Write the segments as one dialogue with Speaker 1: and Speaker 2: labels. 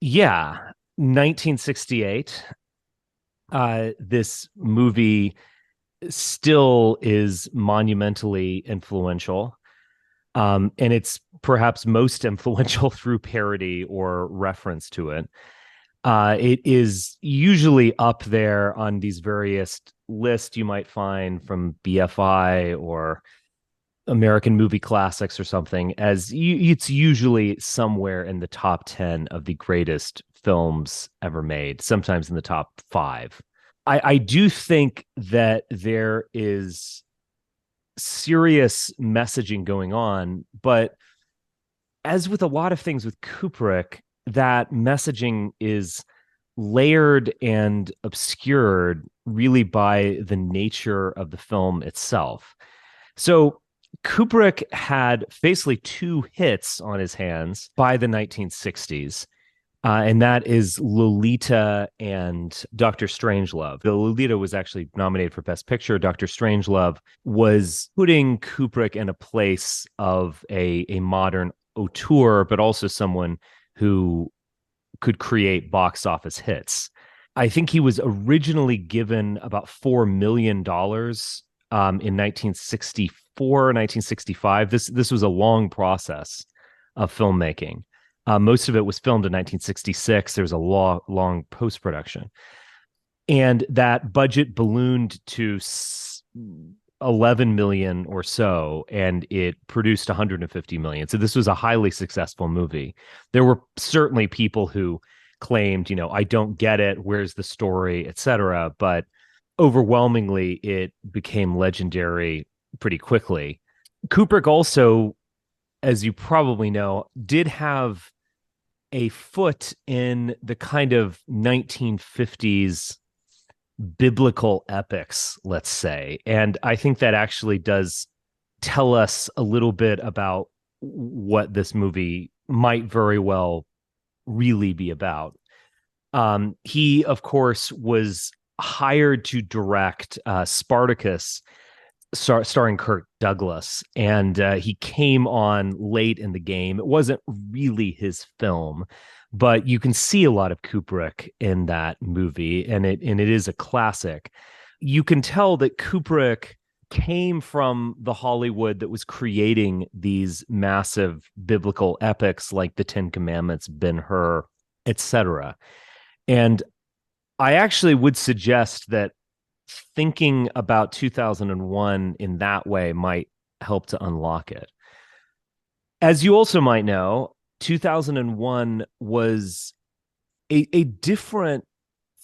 Speaker 1: Yeah, 1968. This movie still is monumentally influential. And it's perhaps most influential through parody or reference to it. It is usually up there on these various lists you might find from BFI or American Movie Classics or something, it's usually somewhere in the top 10 of the greatest films ever made, sometimes in the top five. I do think that there is serious messaging going on, but as with a lot of things with Kubrick, that messaging is layered and obscured really by the nature of the film itself. So Kubrick had basically two hits on his hands by the 1960s. And that is Lolita and Dr. Strangelove. The Lolita was actually nominated for Best Picture. Dr. Strangelove was putting Kubrick in a place of a modern auteur, but also someone who could create box office hits. I think he was originally given about $4 million in 1964, 1965. This was a long process of filmmaking. Most of it was filmed in 1966. There was a long post production, and that budget ballooned to 11 million or so, and it produced 150 million. So this was a highly successful movie. There were certainly people who claimed, I don't get it. Where's the story, etc. But overwhelmingly, it became legendary pretty quickly. Kubrick also, as you probably know, did have a foot in the kind of 1950s biblical epics, let's say. And I think that actually does tell us a little bit about what this movie might very well really be about. He, of course, was hired to direct Spartacus, starring Kirk Douglas, and he came on late in the game. It wasn't really his film, but you can see a lot of Kubrick in that movie, and it is a classic. You can tell that Kubrick came from the Hollywood that was creating these massive biblical epics like the Ten Commandments, Ben-Hur, etc. And I actually would suggest that thinking about 2001 in that way might help to unlock it. As you also might know, 2001 was a different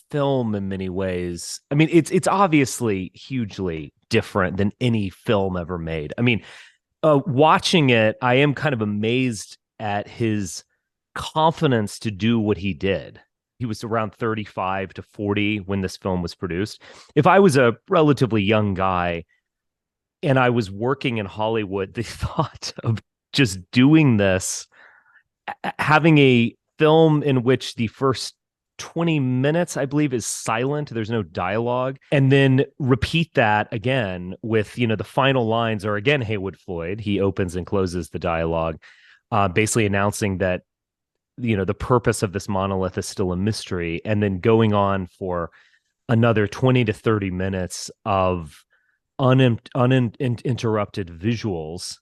Speaker 1: film in many ways. I mean, it's obviously hugely different than any film ever made. I mean, watching it, I am kind of amazed at his confidence to do what he did. He was around 35 to 40 when this film was produced. If I was a relatively young guy and I was working in Hollywood, the thought of just doing this, having a film in which the first 20 minutes, I believe, is silent. There's no dialogue. And then repeat that again with, the final lines are again Haywood Floyd. He opens and closes the dialogue, basically announcing that, the purpose of this monolith is still a mystery. And then going on for another 20 to 30 minutes of uninterrupted visuals.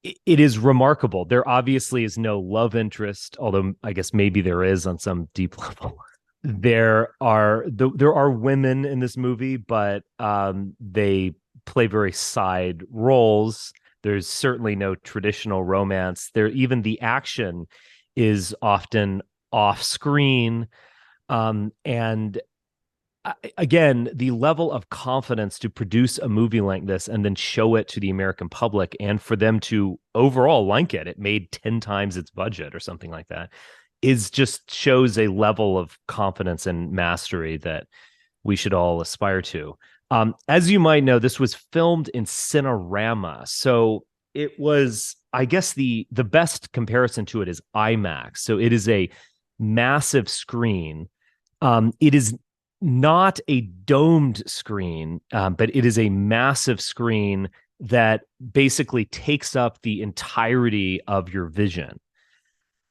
Speaker 1: It is remarkable. There obviously is no love interest, although I guess maybe there is on some deep level. There are women in this movie, but they play very side roles. There's certainly no traditional romance. Even the action is often off screen, and again, the level of confidence to produce a movie like this and then show it to the American public and for them to overall like it made 10 times its budget or something like that, is just shows a level of confidence and mastery that we should all aspire to. As you might know, this was filmed in Cinerama. So it was, I guess the best comparison to it is IMAX. So it is a massive screen. It is not a domed screen, but it is a massive screen that basically takes up the entirety of your vision.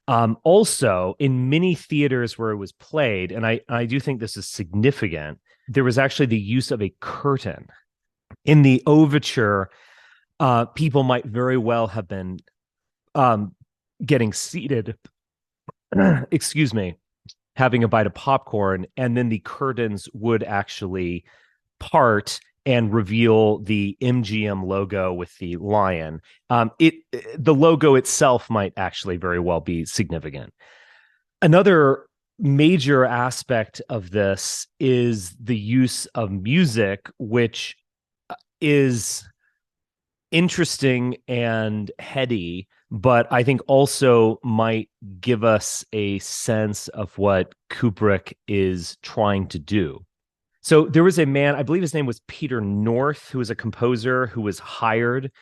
Speaker 1: Also, in many theaters where it was played, and I do think this is significant, there was actually the use of a curtain. In the overture, people might very well have been um, getting seated, excuse me, having a bite of popcorn, and then the curtains would actually part and reveal the MGM logo with the lion. It the logo itself might actually very well be significant. Another major aspect of this is the use of music, which is interesting and heady, but I think also might give us a sense of what Kubrick is trying to do. So there was a man, I believe his name was Peter North, who was a composer who was hired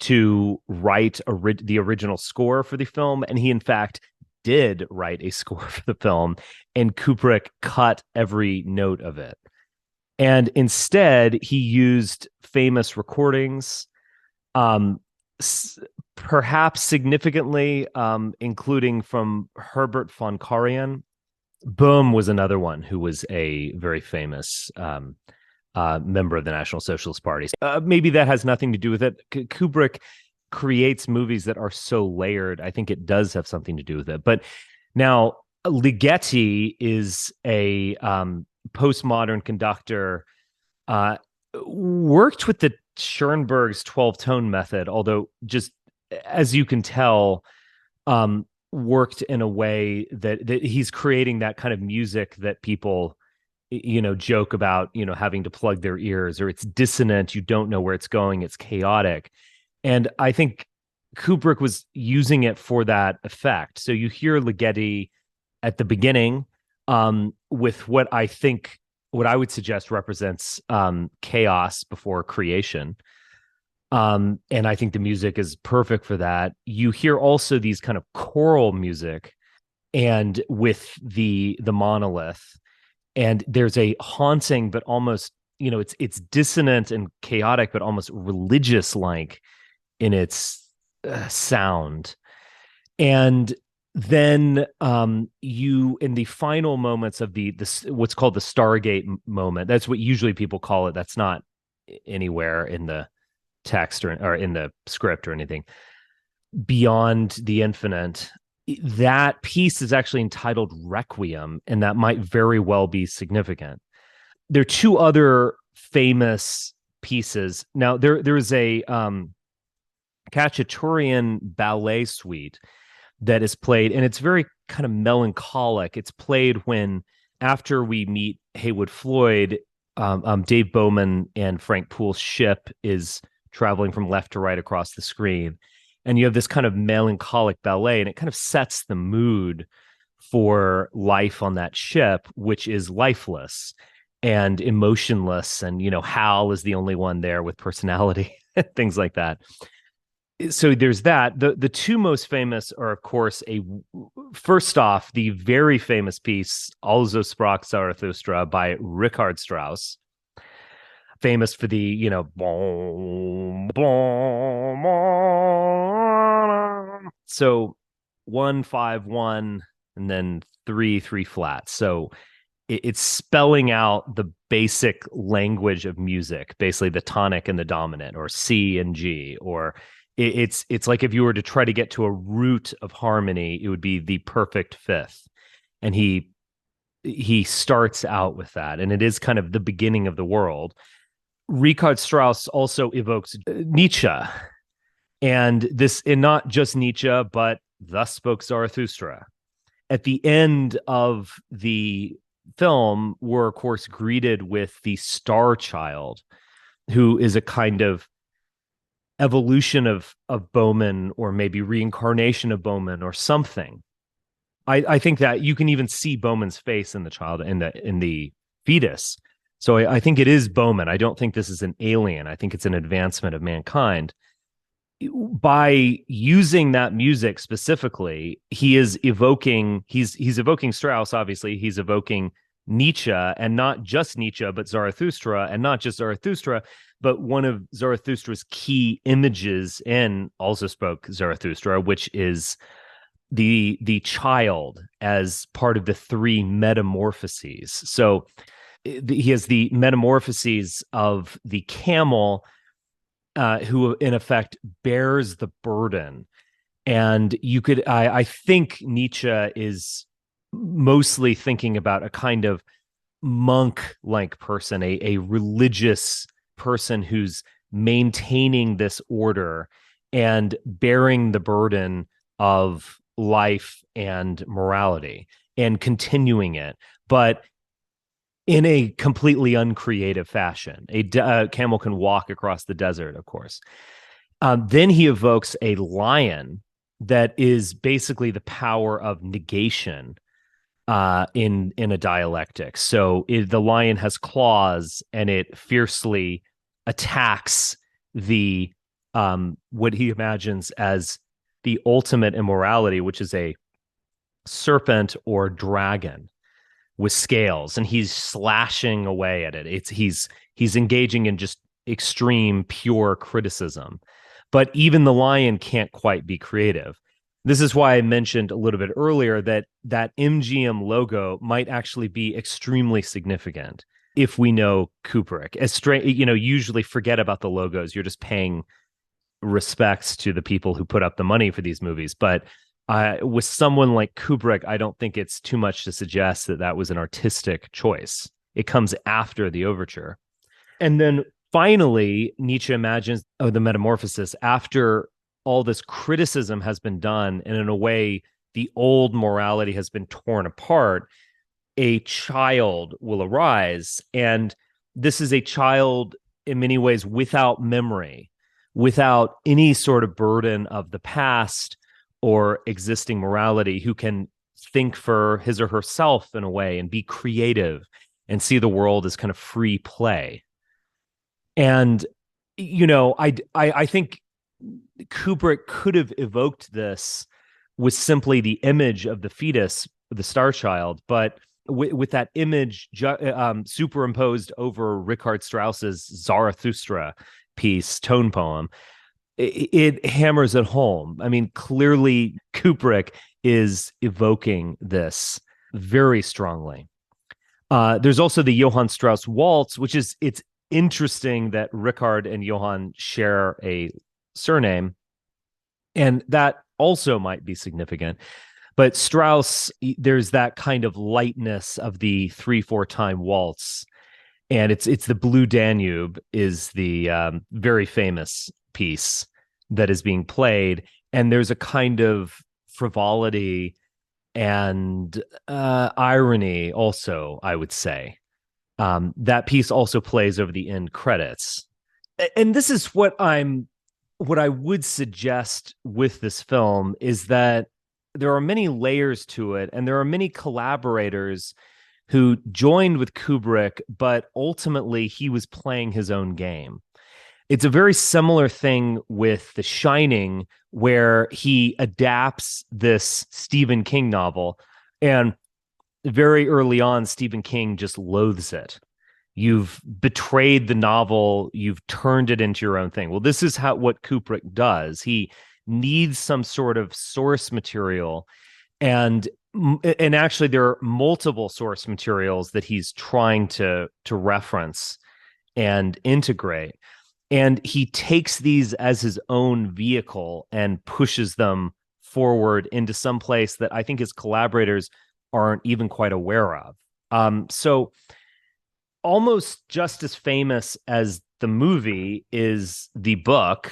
Speaker 1: to write the original score for the film. And he, in fact, did write a score for the film, and Kubrick cut every note of it. And instead, he used famous recordings, um, perhaps significantly, including from Herbert von Karajan. Bohm was another one who was a very famous member of the National Socialist Party. Maybe that has nothing to do with it. Kubrick creates movies that are so layered. I think it does have something to do with it. But now Ligeti is a postmodern conductor, worked with the Schoenberg's 12-tone method, although just as you can tell, worked in a way that he's creating that kind of music that people, joke about, having to plug their ears, or it's dissonant, you don't know where it's going, it's chaotic. And I think Kubrick was using it for that effect. So you hear Ligeti at the beginning, with what I would suggest represents chaos before creation. And I think the music is perfect for that. You hear also these kind of choral music, and with the monolith, and there's a haunting, but almost, it's dissonant and chaotic, but almost religious like in its sound. And then you, in the final moments of the what's called the Stargate moment, that's what usually people call it, that's not anywhere in the text or in the script or anything, beyond the infinite, that piece is actually entitled Requiem, and that might very well be significant. There are two other famous pieces. Now there's a Khachaturian ballet suite that is played, and it's very kind of melancholic. It's played when, after we meet Haywood Floyd, Dave Bowman and Frank Poole's ship is traveling from left to right across the screen, and you have this kind of melancholic ballet, and it kind of sets the mood for life on that ship, which is lifeless and emotionless, and Hal is the only one there with personality, things like that. So there's that. The two most famous are, of course, first off, the very famous piece Also sprach Zarathustra by Richard Strauss, famous for the boom, boom, boom. So 1-5-1 and then 3-3 flat. So it's spelling out the basic language of music, basically the tonic and the dominant, or C and G, or it's like if you were to try to get to a root of harmony, it would be the perfect fifth. And he starts out with that, and it is kind of the beginning of the world. Richard Strauss also evokes Nietzsche, and not just Nietzsche, but Thus Spoke Zarathustra. At the end of the film, we're of course greeted with the Star Child, who is a kind of evolution of Bowman, or maybe reincarnation of Bowman or something. I think that you can even see Bowman's face in the child, in the fetus. So I think it is Bowman. I don't think this is an alien. I think it's an advancement of mankind. By using that music specifically, he's evoking Strauss, obviously. He's evoking Nietzsche, and not just Nietzsche, but Zarathustra, and not just Zarathustra, but one of Zarathustra's key images in Also Spoke Zarathustra, which is the child as part of the three metamorphoses. So he has the metamorphoses of the camel, who in effect bears the burden. And I think Nietzsche is mostly thinking about a kind of monk-like person, a religious person who's maintaining this order and bearing the burden of life and morality and continuing it, but in a completely uncreative fashion. A camel can walk across the desert, of course. Then he evokes a lion that is basically the power of negation, in a dialectic. So the lion has claws and it fiercely attacks the what he imagines as the ultimate immorality, which is a serpent or dragon with scales, and he's slashing away at it. He's engaging in just extreme pure criticism. But even the lion can't quite be creative. This is why I mentioned a little bit earlier that that MGM logo might actually be extremely significant if we know Kubrick. Usually forget about the logos. You're just paying respects to the people who put up the money for these movies. But with someone like Kubrick, I don't think it's too much to suggest that that was an artistic choice. It comes after the overture. And then finally, Nietzsche imagines the metamorphosis after all this criticism has been done, and in a way, the old morality has been torn apart. A child will arise, and this is a child in many ways without memory, without any sort of burden of the past or existing morality, who can think for his or herself in a way and be creative and see the world as kind of free play. And I think Kubrick could have evoked this with simply the image of the fetus, the star child, but with that image superimposed over Richard Strauss's Zarathustra piece, tone poem, it hammers it home. I mean, clearly Kubrick is evoking this very strongly. There's also the Johann Strauss waltz, which it's interesting that Richard and Johann share a surname, and that also might be significant. But Strauss, there's that kind of lightness of the 3/4 time waltz, and it's the Blue Danube is the very famous piece that is being played, and there's a kind of frivolity and irony also, I would say. That piece also plays over the end credits, and this is what I would suggest with this film is that there are many layers to it, and there are many collaborators who joined with Kubrick, but ultimately he was playing his own game. It's a very similar thing with The Shining, where he adapts this Stephen King novel, and very early on, Stephen King just loathes it. You've betrayed the novel. You've turned it into your own thing. Well, this is what Kubrick does. He needs some sort of source material, and actually there are multiple source materials that he's trying to reference and integrate. And he takes these as his own vehicle and pushes them forward into some place that I think his collaborators aren't even quite aware of. So almost just as famous as the movie is the book.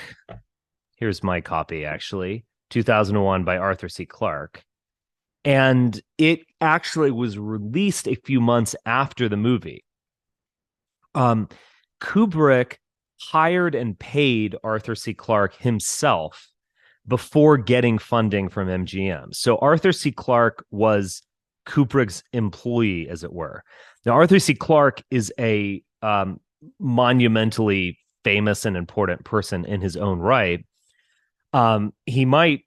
Speaker 1: Here's my copy, actually, 2001 by Arthur C. Clarke. And it actually was released a few months after the movie. Kubrick hired and paid Arthur C. Clarke himself before getting funding from MGM. So Arthur C. Clarke was Kubrick's employee, as it were. Now, Arthur C. Clarke is a monumentally famous and important person in his own right. He might,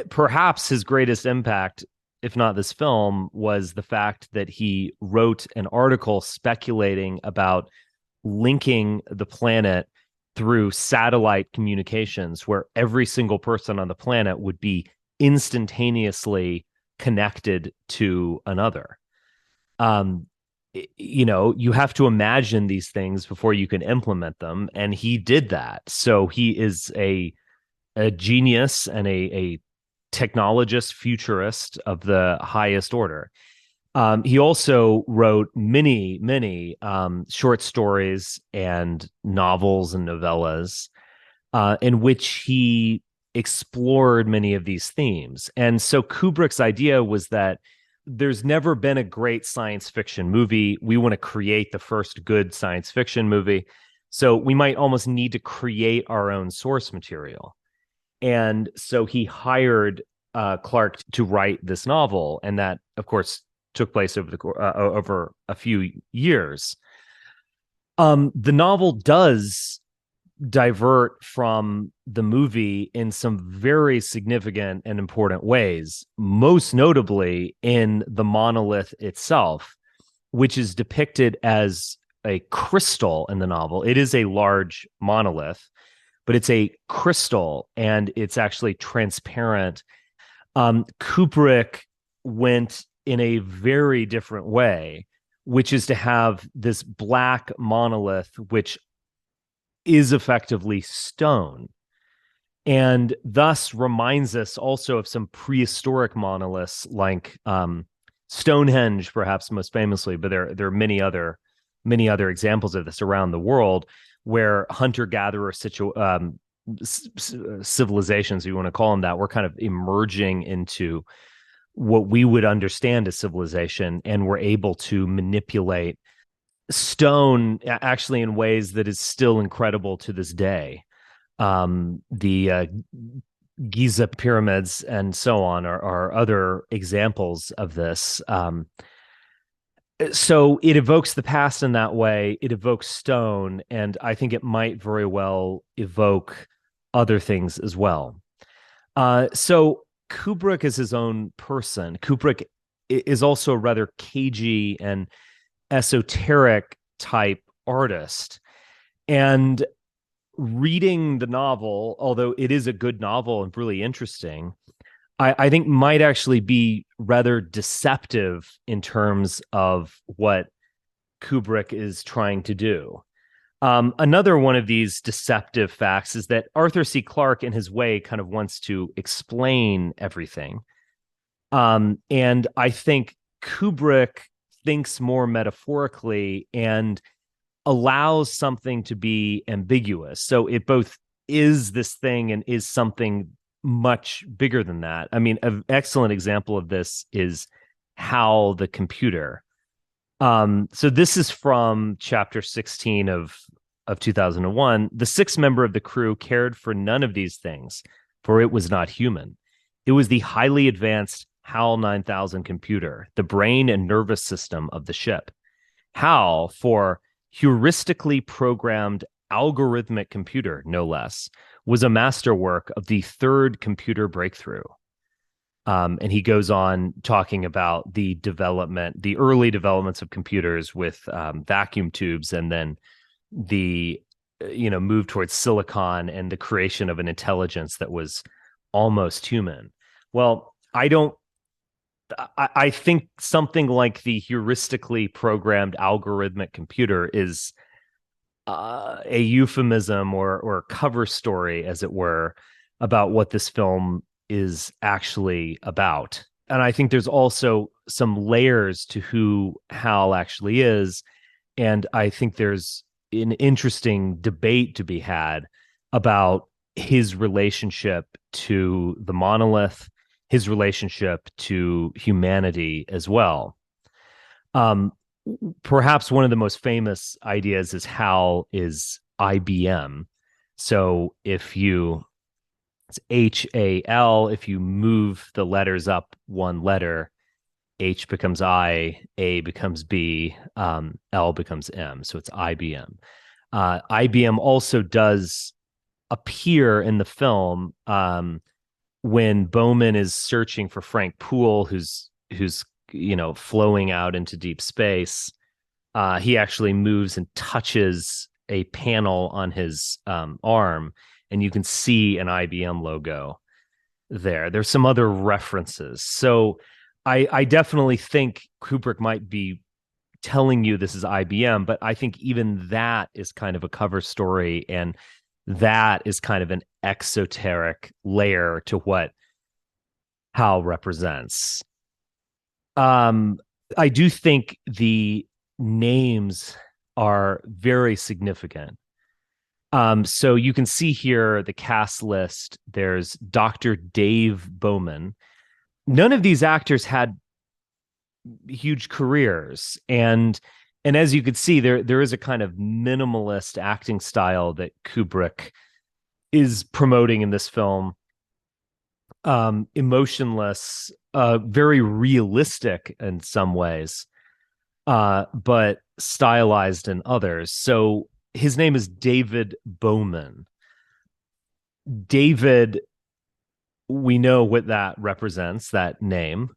Speaker 1: perhaps his greatest impact, if not this film, was the fact that he wrote an article speculating about linking the planet through satellite communications, where every single person on the planet would be instantaneously connected to another. um you have to imagine these things before you can implement them, and he did that. So he is a genius and a technologist, futurist of the highest order. He also wrote many short stories and novels and novellas, in which he explored many of these themes. And so Kubrick's idea was that there's never been a great science fiction movie. We want to create the first good science fiction movie. So we might almost need to create our own source material. And so he hired Clark to write this novel, and that, of course, took place over a few years. The novel does divert from the movie in some very significant and important ways, most notably in the monolith itself, which is depicted as a crystal in the novel. It is a large monolith, but it's a crystal, and it's actually transparent. Kubrick went in a very different way, which is to have this black monolith, which is effectively stone, and thus reminds us also of some prehistoric monoliths like Stonehenge, perhaps most famously, but there are many other examples of this around the world, where hunter-gatherer civilizations, if you want to call them that, were kind of emerging into what we would understand as civilization, and were able to manipulate stone actually in ways that is still incredible to this day. The Giza pyramids and so on are other examples of this. So it evokes the past in that way. It evokes stone, and I think it might very well evoke other things as well. So Kubrick is his own person. Kubrick is also a rather cagey and esoteric type artist. And reading the novel, although it is a good novel and really interesting, I think might actually be rather deceptive in terms of what Kubrick is trying to do. Another one of these deceptive facts is that Arthur C. Clarke, in his way, kind of wants to explain everything. And I think Kubrick thinks more metaphorically and allows something to be ambiguous. So it both is this thing and is something much bigger than that. I mean, an excellent example of this is HAL, the computer. So this is from chapter 16 of 2001. The sixth member of the crew cared for none of these things, for it was not human. It was the highly advanced HAL 9000 computer, the brain and nervous system of the ship. HAL, for heuristically programmed algorithmic computer, no less, was a masterwork of the third computer breakthrough. And he goes on talking about the early developments of computers with vacuum tubes, and then the move towards silicon and the creation of an intelligence that was almost human. Well, I think something like the heuristically programmed algorithmic computer is a euphemism or cover story, as it were, about what this film is actually about. And I think there's also some layers to who HAL actually is. And I think there's an interesting debate to be had about his relationship to the monolith, his relationship to humanity as well. Perhaps one of the most famous ideas is HAL is IBM. So it's HAL, if you move the letters up one letter, H becomes I, A becomes B, L becomes M. So it's IBM. IBM also does appear in the film when Bowman is searching for Frank Poole, who's flowing out into deep space. He actually moves and touches a panel on his arm, and you can see an IBM logo. there. There's some other references. So I definitely think Kubrick might be telling you this is IBM, but I think even that is kind of a cover story, and that is kind of an exoteric layer to what HAL represents. Um, I do think the names are very significant. So you can see here the cast list. There's Dr. Dave Bowman. None of these actors had huge careers, and as you could see, there is a kind of minimalist acting style that Kubrick is promoting in this film. Emotionless, very realistic in some ways, but stylized in others. So his name is David Bowman. David, we know what that represents, that name.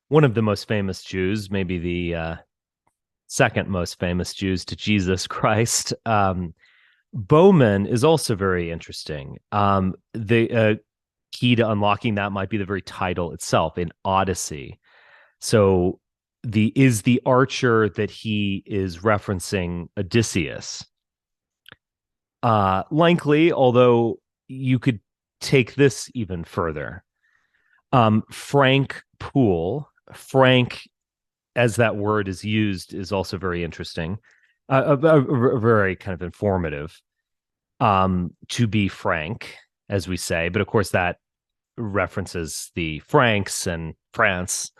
Speaker 1: One of the most famous Jews, maybe the second most famous Jews to Jesus Christ. Bowman is also very interesting. The key to unlocking that might be the very title itself, in Odyssey. So the archer that he is referencing Odysseus. Likely, although you could take this even further. Frank Poole. Frank, as that word is used, is also very interesting. Very kind of informative. To be frank, as we say, but of course that references the Franks and France,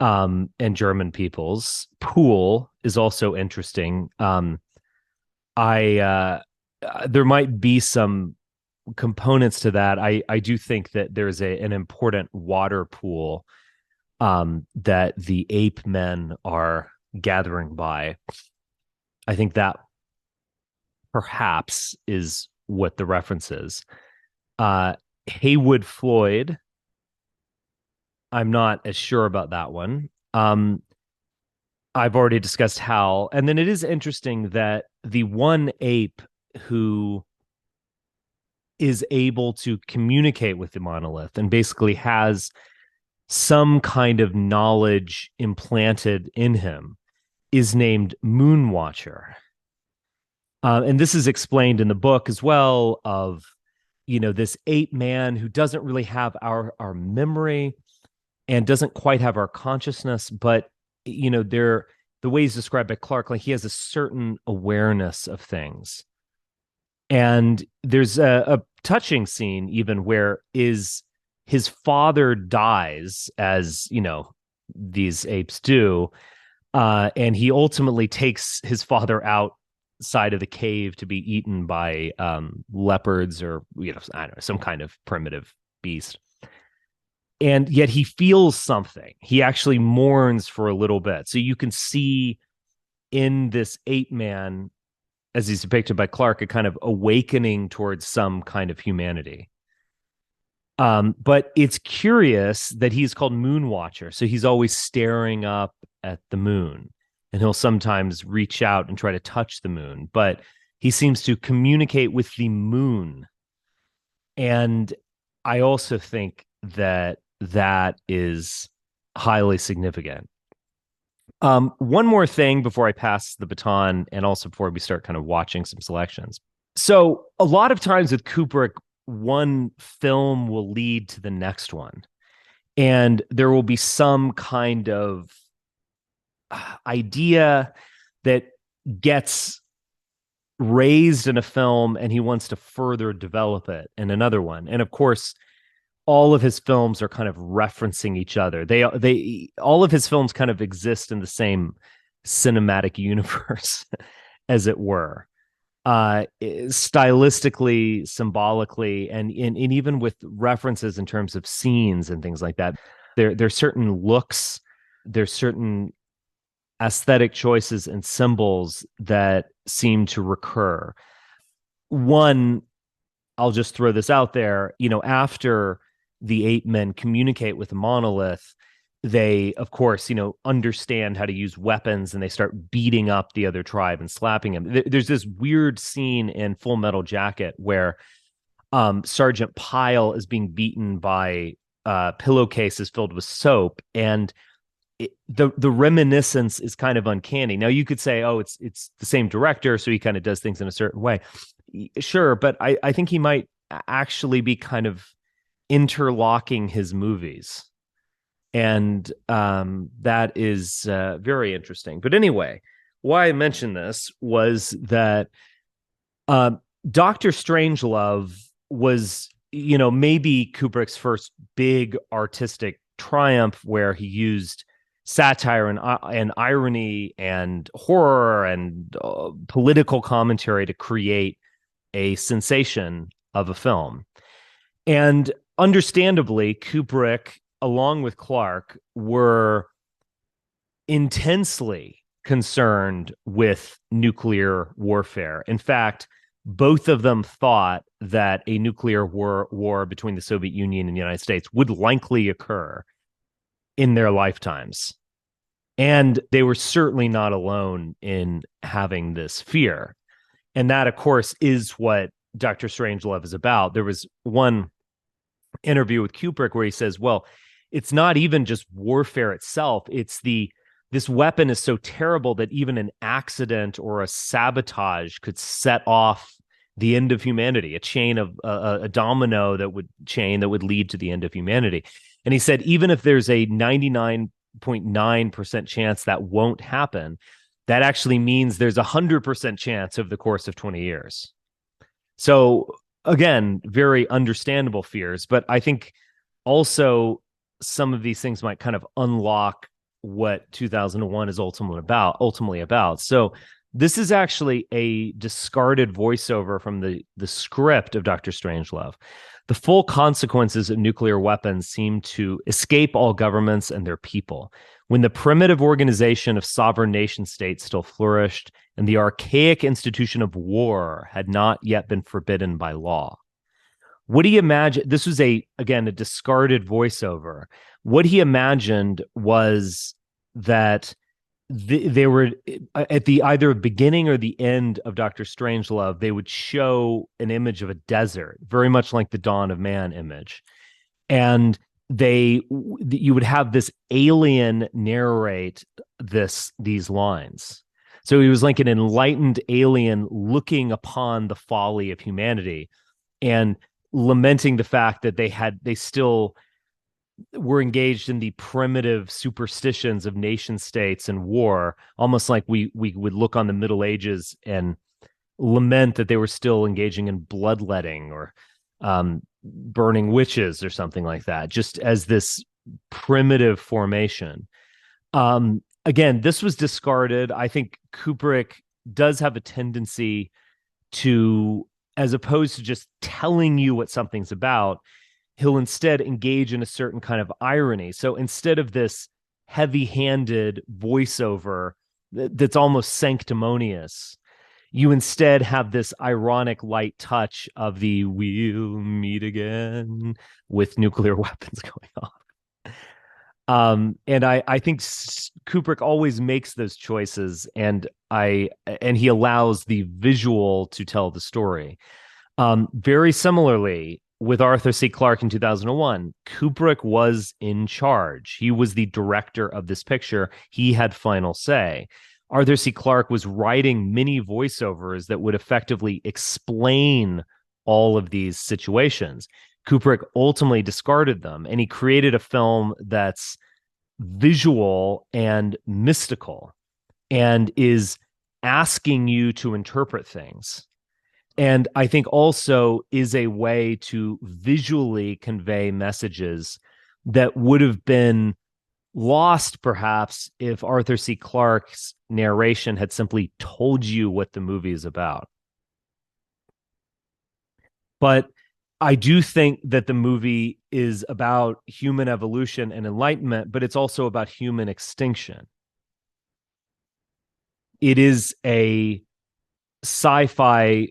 Speaker 1: and German peoples. Pool is also interesting. I There might be some components to that. I do think that there's an important water pool that the ape men are gathering by. I think that perhaps is what the reference is. Haywood Floyd, I'm not as sure about that one. I've already discussed Hal. And then it is interesting that the one ape who is able to communicate with the monolith and basically has some kind of knowledge implanted in him is named Moonwatcher. And this is explained in the book as well, of, this ape man who doesn't really have our memory and doesn't quite have our consciousness, but the ways described by Clark, like he has a certain awareness of things. And there's a touching scene even where his father dies, as these apes do, and he ultimately takes his father outside of the cave to be eaten by leopards, or I don't know, some kind of primitive beast. And yet he feels something. He actually mourns for a little bit. So you can see in this ape man, as he's depicted by Clark, a kind of awakening towards some kind of humanity. But it's curious that he's called Moonwatcher. So he's always staring up at the moon, and he'll sometimes reach out and try to touch the moon, but he seems to communicate with the moon. And I also think that is highly significant. One more thing before I pass the baton, and also before we start kind of watching some selections. So a lot of times with Kubrick, one film will lead to the next one, and there will be some kind of idea that gets raised in a film, and he wants to further develop it in another one. And of course, all of his films are kind of referencing each other. All of his films kind of exist in the same cinematic universe, as it were, stylistically, symbolically, and even with references in terms of scenes and things like that. There's certain looks, there's certain aesthetic choices and symbols that seem to recur. One, I'll just throw this out there, after the ape men communicate with the monolith, they, of course, understand how to use weapons, and they start beating up the other tribe and slapping him. There's this weird scene in Full Metal Jacket where Sergeant Pyle is being beaten by pillowcases filled with soap, and the reminiscence is kind of uncanny. Now you could say, oh, it's the same director, so he kind of does things in a certain way. Sure, but I think he might actually be kind of interlocking his movies, and that is very interesting. But anyway, why I mentioned this was that uh, Doctor Strangelove was, maybe Kubrick's first big artistic triumph, where he used satire and irony and horror and political commentary to create a sensation of a film. And understandably, Kubrick, along with Clark, were intensely concerned with nuclear warfare. In fact, both of them thought that a nuclear war between the Soviet Union and the United States would likely occur in their lifetimes. And they were certainly not alone in having this fear. And that, of course, is what Dr. Strangelove is about. There was one interview with Kubrick where he says, well, it's not even just warfare itself. It's this weapon is so terrible that even an accident or a sabotage could set off the end of humanity, a chain of a domino that would lead to the end of humanity. And he said, even if there's a 99.9% chance that won't happen, that actually means there's 100% chance over the course of 20 years. So again, very understandable fears, but I think also some of these things might kind of unlock what 2001 is ultimately about. So this is actually a discarded voiceover from the script of Dr. Strangelove. The full consequences of nuclear weapons seem to escape all governments and their people. When the primitive organization of sovereign nation states still flourished and the archaic institution of war had not yet been forbidden by law. What he imagined, this was again, a discarded voiceover. What he imagined was that they were at the either beginning or the end of Dr. Strangelove, they would show an image of a desert, very much like the Dawn of Man image. And you would have this alien narrate these lines. So he was like an enlightened alien looking upon the folly of humanity and lamenting the fact that they still were engaged in the primitive superstitions of nation states and war, almost like we would look on the Middle Ages and lament that they were still engaging in bloodletting or burning witches or something like that, just as this primitive formation. Again, this was discarded. I think Kubrick does have a tendency to, as opposed to just telling you what something's about, he'll instead engage in a certain kind of irony. So instead of this heavy-handed voiceover that's almost sanctimonious, you instead have this ironic light touch of the "we'll meet again" with nuclear weapons going off. And I think Kubrick always makes those choices, and he allows the visual to tell the story. Very similarly, with Arthur C. Clarke in 2001, Kubrick was in charge. He was the director of this picture. He had final say. Arthur C. Clarke was writing mini voiceovers that would effectively explain all of these situations. Kubrick ultimately discarded them, and he created a film that's visual and mystical and is asking you to interpret things. And I think also is a way to visually convey messages that would have been lost, perhaps, if Arthur C. Clarke's narration had simply told you what the movie is about. But I do think that the movie is about human evolution and enlightenment, but it's also about human extinction. It is a sci-fi,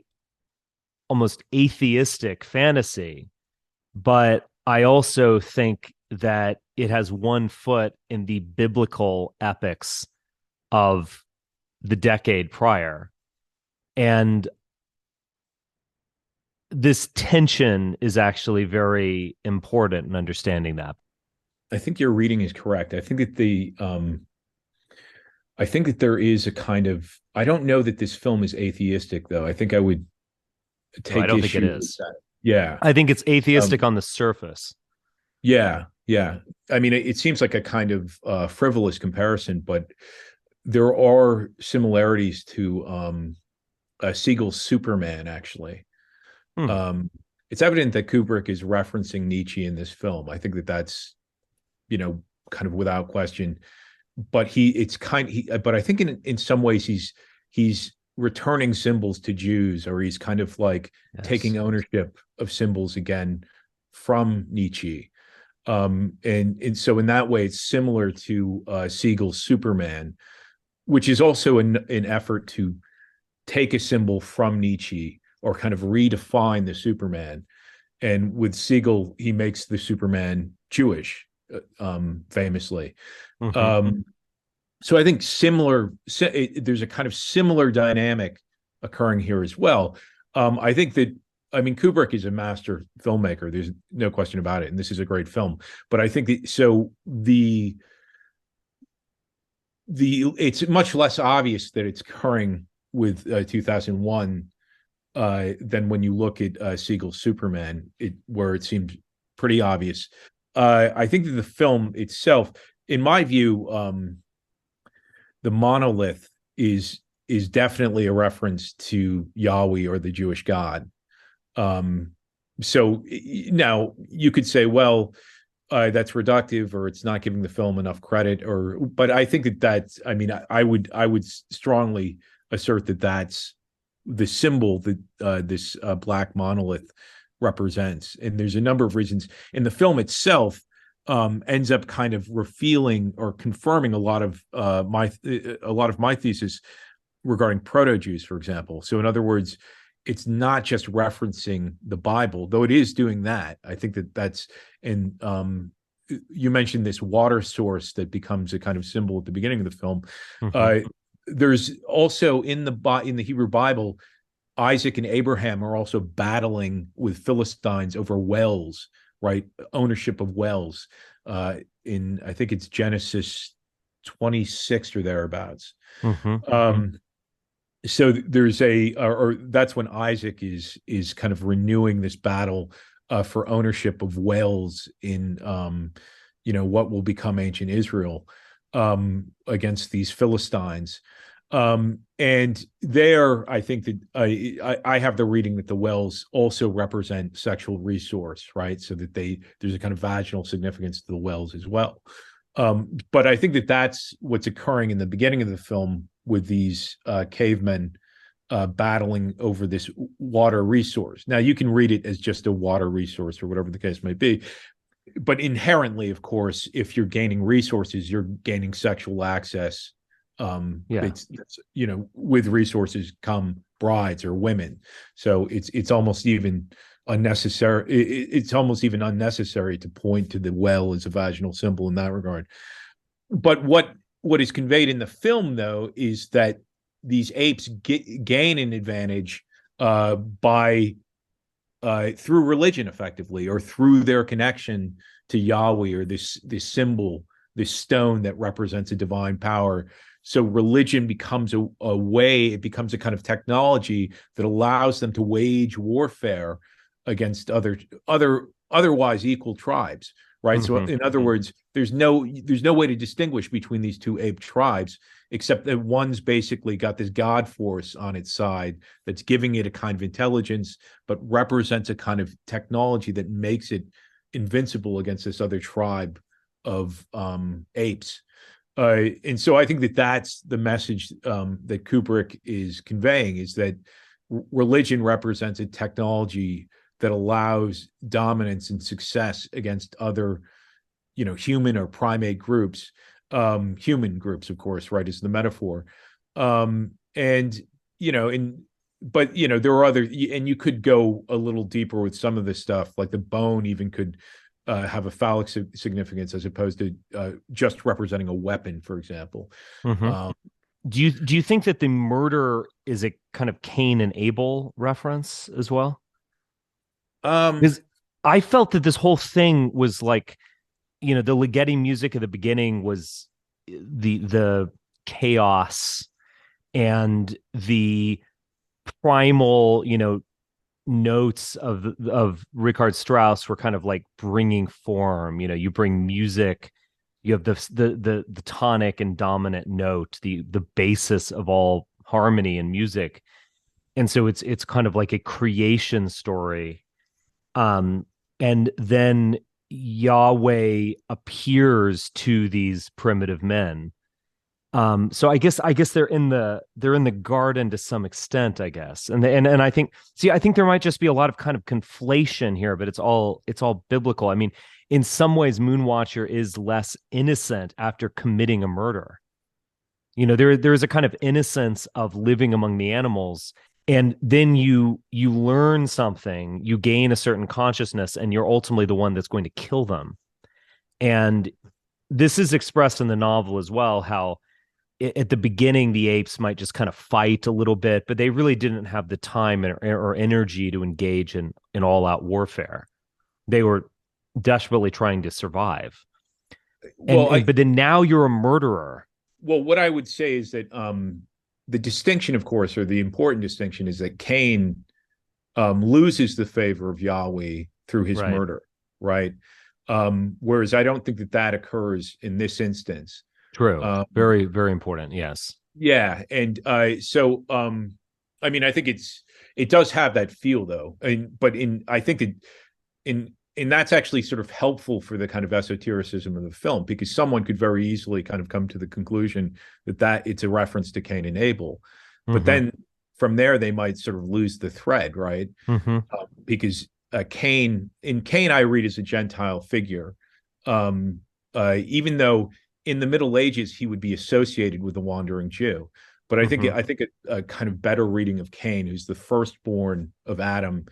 Speaker 1: almost atheistic fantasy, but I also think that it has one foot in the biblical epics of the decade prior. And this tension is actually very important in understanding that.
Speaker 2: I think your reading is correct. I think that there is a kind of, I don't know that this film is atheistic though. I think I would
Speaker 1: No, I
Speaker 2: take
Speaker 1: don't think it
Speaker 2: issue with
Speaker 1: is.
Speaker 2: that. Yeah.
Speaker 1: I think it's
Speaker 2: Um,
Speaker 1: atheistic on the surface.
Speaker 2: yeah. Yeah. I mean, it seems like a kind of frivolous comparison, but there are similarities to Siegel's Superman, actually.
Speaker 1: Hmm.
Speaker 2: Um, it's evident that Kubrick is referencing Nietzsche in this film. I think that that's, you know, kind of without question. But but I think in some ways he's returning symbols to Jews, or he's kind of like
Speaker 1: Yes.
Speaker 2: taking ownership of symbols again from Nietzsche. And so in that way, it's similar to Siegel's Superman, which is also an effort to take a symbol from Nietzsche or kind of redefine the Superman. And with Siegel, he makes the Superman Jewish, famously.
Speaker 1: Mm-hmm.
Speaker 2: Um, so I think there's a kind of similar dynamic occurring here as well. I think that, I mean, Kubrick is a master filmmaker. There's no question about it, and this is a great film. But I think that so the it's much less obvious that it's occurring with 2001 than when you look at Siegel's Superman, where it seems pretty obvious. I think that the film itself, in my view, the monolith is definitely a reference to Yahweh or the Jewish God. Um, so now you could say, well, that's reductive, or it's not giving the film enough credit, or but I think that that's. I mean, I would strongly assert that that's the symbol that this black monolith represents, and there's a number of reasons. In the film itself, ends up kind of revealing or confirming a lot of my thesis regarding proto-Jews, for example. So in other words, it's not just referencing the Bible, though it is doing that. I think that that's, and you mentioned this water source that becomes a kind of symbol at the beginning of the film.
Speaker 1: Mm-hmm.
Speaker 2: Uh, there's also in the Hebrew Bible, Isaac and Abraham are also battling with Philistines over wells, right? Ownership of wells. In I think it's Genesis 26 or thereabouts.
Speaker 1: Mm-hmm.
Speaker 2: So there's or that's when Isaac is kind of renewing this battle for ownership of wells in what will become ancient Israel, against these Philistines. And there, I think that I have the reading that the wells also represent sexual resource, right? So that there's a kind of vaginal significance to the wells as well. But I think that that's what's occurring in the beginning of the film with these cavemen battling over this water resource. Now, you can read it as just a water resource or whatever the case may be. But inherently, of course, if you're gaining resources, you're gaining sexual access.
Speaker 1: Yeah.
Speaker 2: With resources come brides or women. So it's almost even unnecessary. It's almost even unnecessary to point to the well as a vaginal symbol in that regard. But what is conveyed in the film, though, is that these apes gain an advantage by through religion, effectively, or through their connection to Yahweh, or this symbol, this stone that represents a divine power. So religion becomes a way, it becomes a kind of technology that allows them to wage warfare against otherwise equal tribes, right? So
Speaker 1: Mm-hmm.
Speaker 2: in other words, there's no way to distinguish between these two ape tribes, except that one's basically got this God force on its side that's giving it a kind of intelligence, but represents a kind of technology that makes it invincible against this other tribe of apes. And so I think that that's the message that Kubrick is conveying, is that religion represents a technology that allows dominance and success against other, human or primate groups, human groups, of course, right, is the metaphor. And, but, there are other, and you could go a little deeper with some of this stuff, like the bone even could have a phallic significance as opposed to just representing a weapon, for example.
Speaker 1: Mm-hmm.
Speaker 2: Um,
Speaker 1: Do you think that the murder is a kind of Cain and Abel reference as well?
Speaker 2: Um,
Speaker 1: Because I felt that this whole thing was like, the Ligeti music at the beginning was the chaos and the primal, notes of Richard Strauss were kind of like bringing form. You bring music, you have the tonic and dominant note, the basis of all harmony and music, and so it's kind of like a creation story. um and then Yahweh appears to these primitive men. So I guess they're in the garden to some extent, I guess. And I think, see, I think there might just be a lot of kind of conflation here, but it's all biblical. I mean, in some ways, Moonwatcher is less innocent after committing a murder. There is a kind of innocence of living among the animals, and then you learn something, you gain a certain consciousness, and you're ultimately the one that's going to kill them. And this is expressed in the novel as well, how at the beginning the apes might just kind of fight a little bit, but they really didn't have the time or energy to engage in all out warfare. They were desperately trying to survive. and
Speaker 2: well,
Speaker 1: and
Speaker 2: I
Speaker 1: but then now you're a murderer.
Speaker 2: well, what I would say is that the distinction, of course, or the important distinction, is that Cain loses the favor of Yahweh through his
Speaker 1: Right.
Speaker 2: murder, right? Whereas I don't think that that occurs in this instance.
Speaker 1: True.
Speaker 2: Um,
Speaker 1: Very, very important. Yes.
Speaker 2: yeah, and I mean, I think it does have that feel though, but I think that and that's actually sort of helpful for the kind of esotericism of the film, because someone could very easily kind of come to the conclusion that it's a reference to Cain and Abel, but
Speaker 1: Mm-hmm.
Speaker 2: then from there they might sort of lose the thread, right?
Speaker 1: Mm-hmm.
Speaker 2: Because Cain I read as a Gentile figure, even though in the Middle Ages he would be associated with the wandering Jew. But
Speaker 1: Mm-hmm.
Speaker 2: I think a kind of better reading of Cain, who's the firstborn of Adam,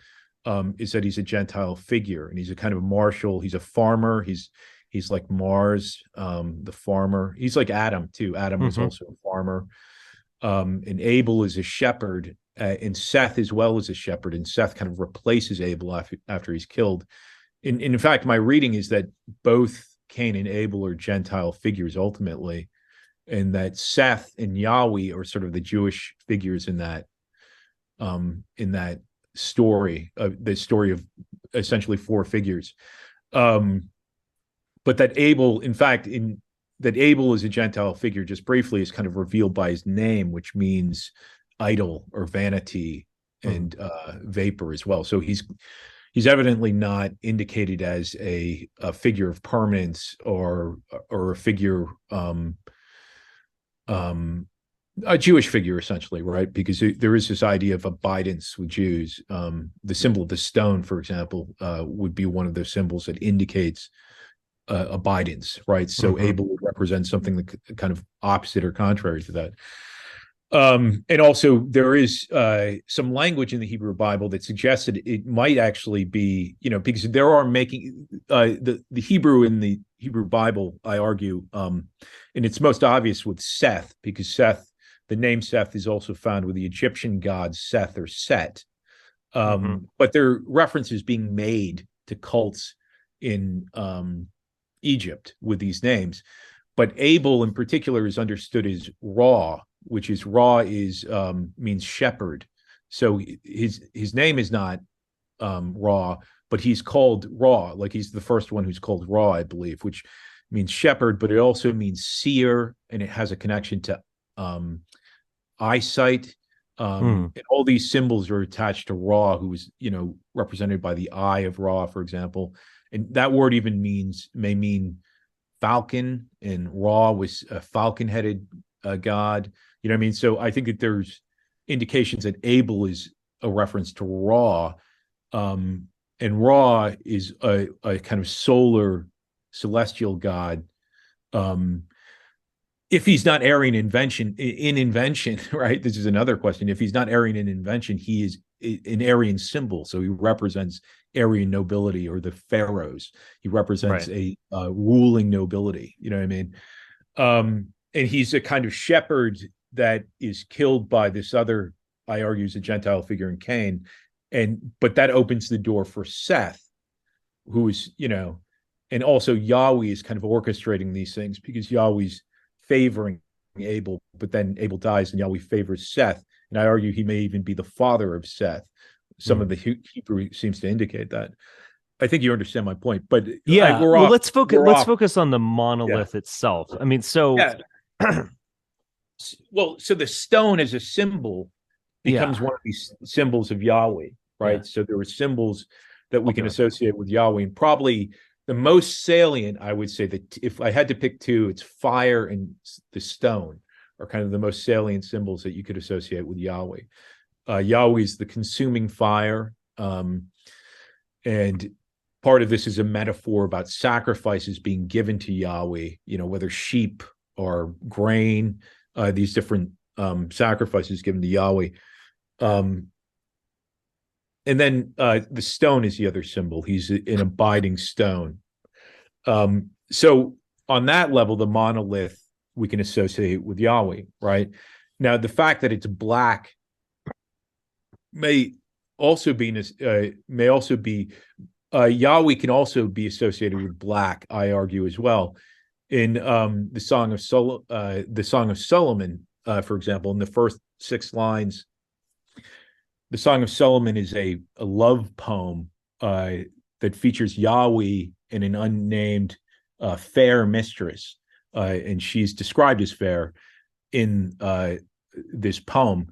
Speaker 2: is that he's a Gentile figure, and he's a kind of a marshal. He's a farmer. He's like Mars, the farmer. He's like Adam too. Adam was
Speaker 1: Mm-hmm.
Speaker 2: also a farmer, and Abel is a shepherd, and Seth as well as a shepherd, and Seth kind of replaces Abel after he's killed. In fact, my reading is that both Cain and Abel are Gentile figures ultimately, and that Seth and Yahweh are sort of the Jewish figures in that story, the story of essentially four figures. Um, but that Abel, in fact, in that Abel is a Gentile figure, just briefly, is kind of revealed by his name, which means idol or vanity
Speaker 1: Mm.
Speaker 2: and vapor as well. So he's evidently not indicated as a figure of permanence or a figure um, a Jewish figure, essentially, right? Because there is this idea of abidance with Jews. The symbol of the stone, for example, would be one of those symbols that indicates abidance, right? So
Speaker 1: Mm-hmm.
Speaker 2: Abel would represent something that kind of opposite or contrary to that. And also, there is some language in the Hebrew Bible that suggests that it might actually be, because there are making the Hebrew in the Hebrew Bible, I argue, and it's most obvious with Seth, because the name Seth is also found with the Egyptian gods Seth or Set.
Speaker 1: Mm-hmm.
Speaker 2: But there are references being made to cults in Egypt with these names. But Abel in particular is understood as Ra, which is Ra is means shepherd. So his name is not Ra, but he's called Ra, like he's the first one who's called Ra, I believe, which means shepherd, but it also means seer, and it has a connection to eyesight.
Speaker 1: Mm.
Speaker 2: And all these symbols are attached to Ra, who is, represented by the eye of Ra, for example. And that word even may mean falcon, and Ra was a falcon-headed god. You know what I mean? So I think that there's indications that Abel is a reference to Ra, and Ra is a kind of solar celestial god. Um, if he's not Aryan invention, right? This is another question. If he's not Aryan in invention, he is an Aryan symbol. So he represents Aryan nobility, or the pharaohs. He represents
Speaker 1: Right.
Speaker 2: a ruling nobility. You know what I mean? And he's a kind of shepherd that is killed by this other, I argue, is a Gentile figure in Cain. but that opens the door for Seth, who is, and also Yahweh is kind of orchestrating these things because Yahweh's favoring Abel, but then Abel dies and Yahweh favors Seth. And I argue he may even be the father of Seth. Some of the Hebrew seems to indicate that. I think you understand my point, but
Speaker 1: Yeah.
Speaker 2: we're
Speaker 1: Well,
Speaker 2: off.
Speaker 1: let's focus.
Speaker 2: We're
Speaker 1: Let's
Speaker 2: off.
Speaker 1: focus on the
Speaker 2: Yeah.
Speaker 1: monolith itself. I mean, so
Speaker 2: Yeah. Well, so the stone as a symbol
Speaker 1: yeah,
Speaker 2: becomes one of these symbols of Yahweh,
Speaker 1: yeah.
Speaker 2: right? So there are symbols that we
Speaker 1: I'll be
Speaker 2: can
Speaker 1: right back.
Speaker 2: associate with Yahweh, and probably the most salient, I would say, that if I had to pick two, it's fire and the stone are kind of the most salient symbols that you could associate with Yahweh. Yahweh is the consuming fire, and part of this is a metaphor about sacrifices being given to Yahweh, whether sheep or grain, these different sacrifices given to Yahweh. Um, and then the stone is the other symbol. He's an abiding stone. So on that level, the monolith we can associate with Yahweh, right? Now, the fact that it's black may also be Yahweh can also be associated with black. I argue as well. In the Song of Solomon, for example, in the first 6 lines, the Song of Solomon is a love poem that features Yahweh and an unnamed fair mistress, and she's described as fair in this poem.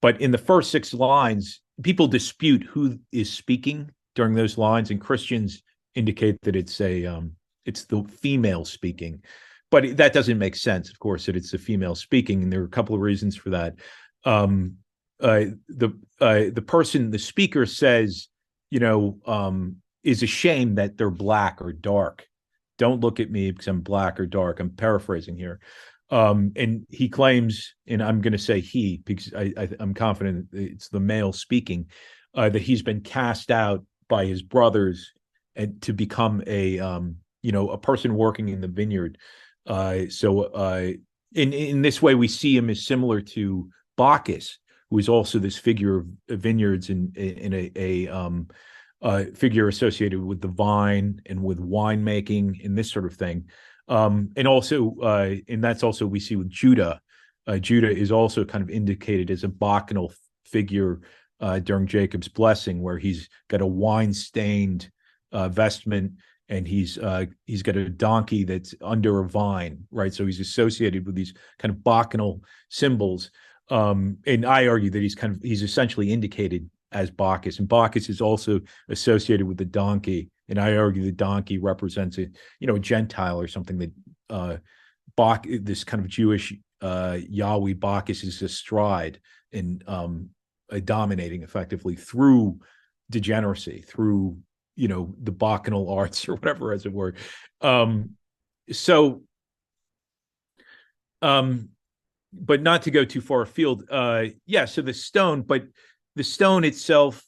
Speaker 2: But in the first 6 lines, people dispute who is speaking during those lines, and Christians indicate that it's the female speaking. But that doesn't make sense, of course, that it's the female speaking, and there are a couple of reasons for that. The speaker says, is ashamed that they're black or dark. Don't look at me because I'm black or dark. I'm paraphrasing here. And he claims, and I'm going to say he because I'm confident it's the male speaking, that he's been cast out by his brothers and to become a person working in the vineyard. In this way, we see him as similar to Bacchus, who is also this figure of vineyards and in a figure associated with the vine and with winemaking and this sort of thing. And that's also we see with Judah. Judah is also kind of indicated as a bacchanal figure during Jacob's blessing, where he's got a wine-stained vestment and he's got a donkey that's under a vine, right? So he's associated with these kind of bacchanal symbols. And I argue that he's essentially indicated as Bacchus, and Bacchus is also associated with the donkey. And I argue the donkey represents a Gentile or something that this kind of Jewish Yahweh Bacchus is astride and dominating effectively through degeneracy, through the bacchanal arts or whatever, as it were. So but not to go too far afield. So the stone itself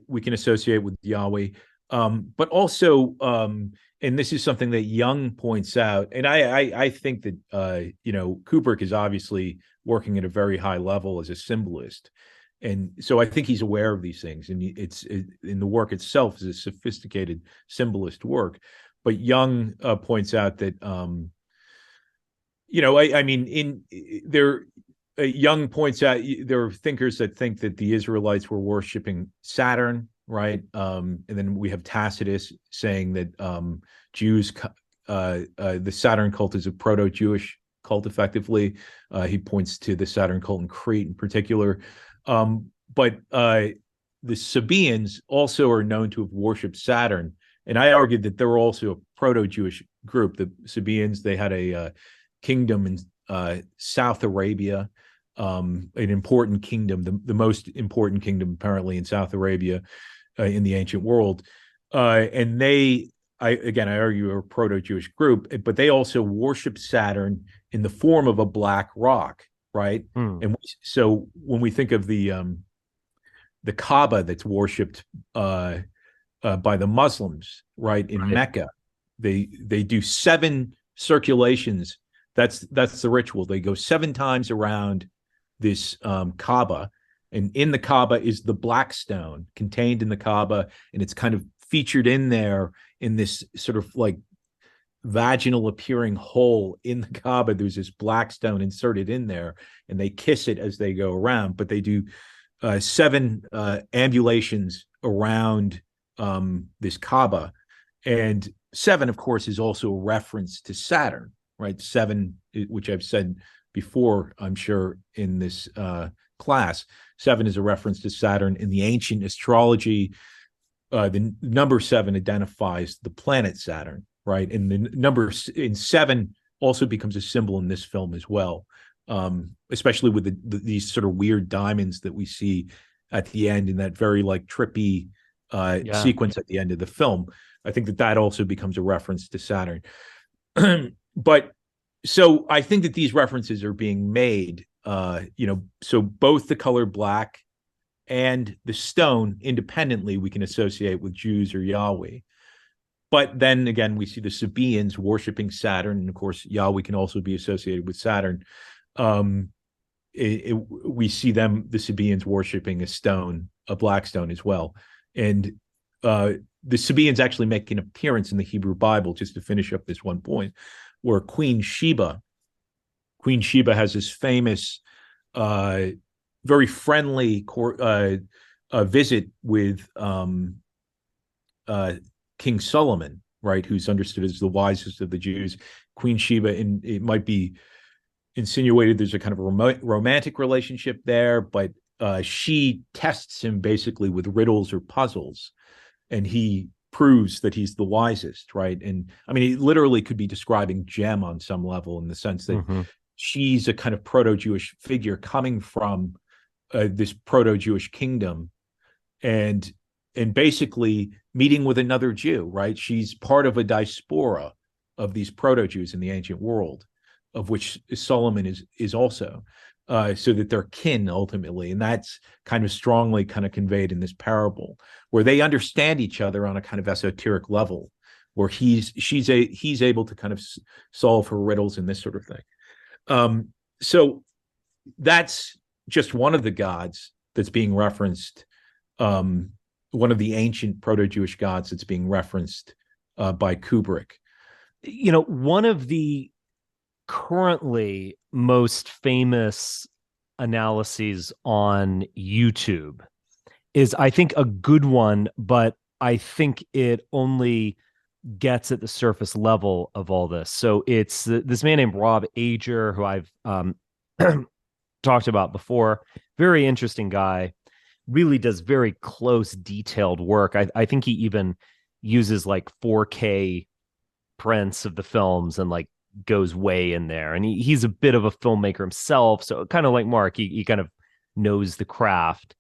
Speaker 2: we can associate with Yahweh. But also, and this is something that Young points out, and I think that Kubrick is obviously working at a very high level as a symbolist, and so I think he's aware of these things, and in the work itself is a sophisticated symbolist work. But Young points out that Young points out there are thinkers that think that the Israelites were worshiping Saturn, right? And then we have Tacitus saying that Jews, the Saturn cult is a proto-Jewish cult, effectively. He points to the Saturn cult in Crete in particular. But the Sabaeans also are known to have worshipped Saturn. And I argued that they were also a proto-Jewish group. The Sabaeans, they had a kingdom in South Arabia, an important kingdom, the most important kingdom apparently in South Arabia in the ancient world. And I argue, are a proto-Jewish group, but they also worship Saturn in the form of a black rock, right? And so when we think of the Kaaba that's worshipped by the Muslims, right, in Mecca, they do 7 circulations. That's the ritual. They go 7 times around this Kaaba, And in the Kaaba is the black stone contained in the Kaaba, and it's kind of featured in there in this sort of like vaginal appearing hole in the Kaaba. There's this black stone inserted in there, and they kiss it as they go around. But they do 7 ambulations around this Kaaba, and 7, of course, is also a reference to Saturn, right? 7, which I've said before, I'm sure in this class, 7 is a reference to Saturn in the ancient astrology. The number 7 identifies the planet Saturn, right? And the number in 7 also becomes a symbol in this film as well, especially with these sort of weird diamonds that we see at the end in that very like trippy sequence at the end of the film. I think that also becomes a reference to Saturn. But so I think that these references are being made, so both the color black and the stone independently we can associate with Jews or Yahweh. But then again, we see the Sabaeans worshiping Saturn, and of course, Yahweh can also be associated with Saturn. We see the Sabaeans worshiping a black stone as well. And the Sabaeans actually make an appearance in the Hebrew Bible, just to finish up this one point, where Queen Sheba has this famous, very friendly visit with King Solomon, right, who's understood as the wisest of the Jews. Queen Sheba, and it might be insinuated there's a kind of a romantic relationship there, but she tests him basically with riddles or puzzles, and he proves that he's the wisest, right? And I mean, it literally could be describing Jem on some level, in the sense that she's a kind of proto-Jewish figure coming from this proto-Jewish kingdom, and basically meeting with another Jew, right? She's part of a diaspora of these proto-Jews in the ancient world, of which Solomon is also, so that they're kin ultimately. And that's kind of strongly kind of conveyed in this parable, where they understand each other on a kind of esoteric level, where he's able to kind of solve her riddles and this sort of thing. So that's just one of the gods that's being referenced, one of the ancient proto-Jewish gods that's being referenced by Kubrick.
Speaker 1: One of the currently most famous analyses on YouTube is, I think, a good one, but I think it only gets at the surface level of all this. So it's this man named Rob Ager, who I've talked about before. Very interesting guy. Really does very close, detailed work. I think he even uses like 4K prints of the films and like goes way in there. And he's a bit of a filmmaker himself, so kind of like Mark, he kind of knows the craft.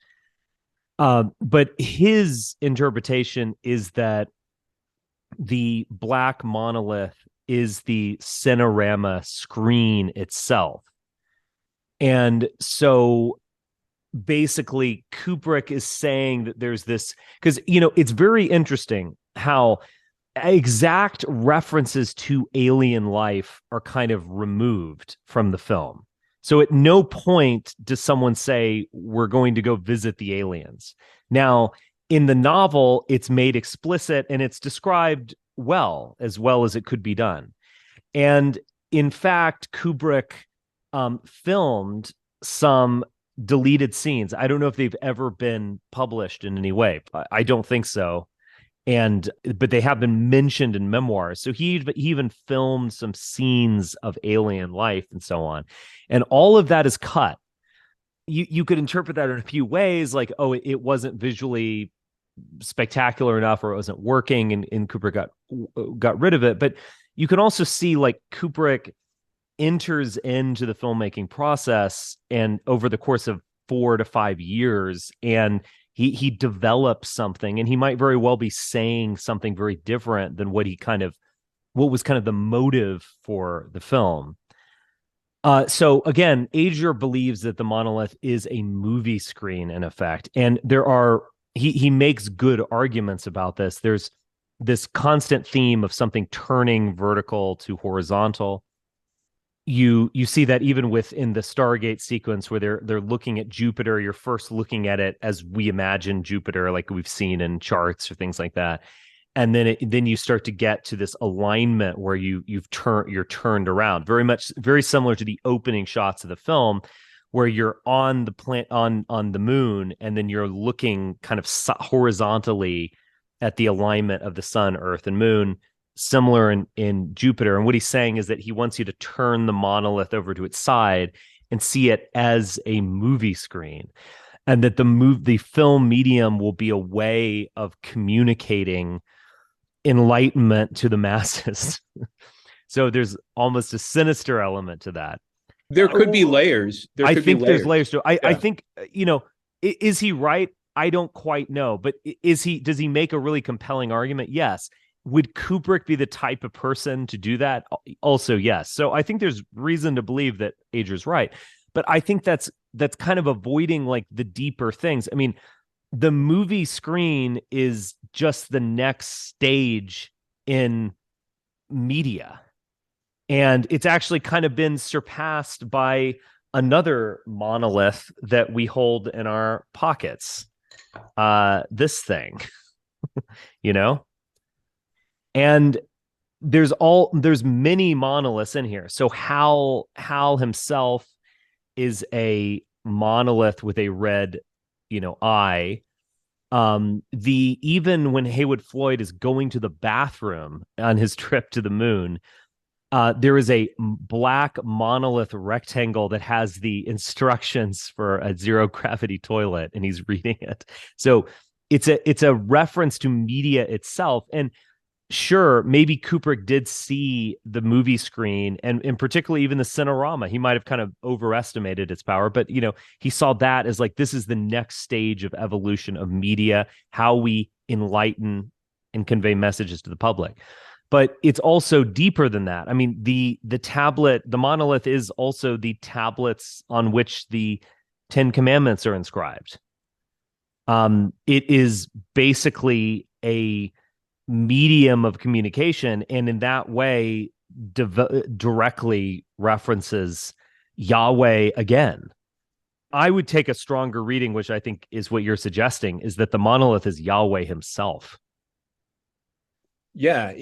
Speaker 1: But his interpretation is that the black monolith is the Cinerama screen itself. And so basically Kubrick is saying that there's this, because it's very interesting how exact references to alien life are kind of removed from the film. So at no point does someone say, we're going to go visit the aliens. Now, in the novel, it's made explicit and it's described well as it could be done. And in fact, Kubrick filmed some deleted scenes. I don't know if they've ever been published in any way. I don't think so. But they have been mentioned in memoirs. So he even filmed some scenes of alien life and so on. And all of that is cut. You could interpret that in a few ways, like, oh, it wasn't visually spectacular enough, or it wasn't working, and Kubrick got rid of it. But you can also see like Kubrick enters into the filmmaking process, and over the course of 4 to 5 years, and he develops something, and he might very well be saying something very different than what was kind of the motive for the film. So again, Ager believes that the monolith is a movie screen in effect, and he makes good arguments about this. There's this constant theme of something turning vertical to horizontal. you see that even within the Stargate sequence where they're looking at Jupiter, you're first looking at it as we imagine Jupiter, like we've seen in charts or things like that. And then you start to get to this alignment where you're turned around, very similar to the opening shots of the film, where you're on the on the moon, and then you're looking kind of horizontally at the alignment of the sun, earth, and moon, similar in Jupiter. And what he's saying is that he wants you to turn the monolith over to its side and see it as a movie screen, and that the film medium will be a way of communicating enlightenment to the masses. So there's almost a sinister element to that.
Speaker 2: There could be layers.
Speaker 1: I think there's layers to it. I
Speaker 2: Yeah.
Speaker 1: think, is he right? I don't quite know, but does he make a really compelling argument? Yes. Would Kubrick be the type of person to do that? Also, yes. So I think there's reason to believe that Adria's right. But I think that's kind of avoiding like the deeper things. I mean, the movie screen is just the next stage in media. And it's actually kind of been surpassed by another monolith that we hold in our pockets. This thing, you know? And there's many monoliths in here. So Hal himself is a monolith with a red, eye. Even when Haywood Floyd is going to the bathroom on his trip to the moon, there is a black monolith rectangle that has the instructions for a zero gravity toilet, and he's reading it. So it's a reference to media itself. And sure, maybe Kubrick did see the movie screen, and particularly even the Cinerama. He might have kind of overestimated its power, but he saw that as like, this is the next stage of evolution of media, how we enlighten and convey messages to the public. But it's also deeper than that. I mean, the tablet, the monolith is also the tablets on which the Ten Commandments are inscribed. It is basically a medium of communication, and in that way directly references Yahweh again. I would take a stronger reading, which I think is what you're suggesting, is that the monolith is Yahweh himself.
Speaker 2: Yeah,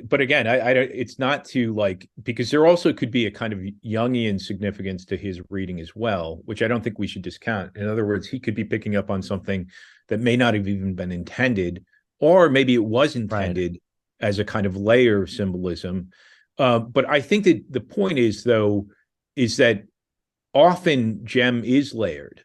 Speaker 2: but again, I don't. It's not to like, because there also could be a kind of Jungian significance to his reading as well, which I don't think we should discount. In other words, he could be picking up on something that may not have even been intended, or maybe it was intended as a kind of layer of symbolism. But I think that the point is, though, is that often Gem is layered,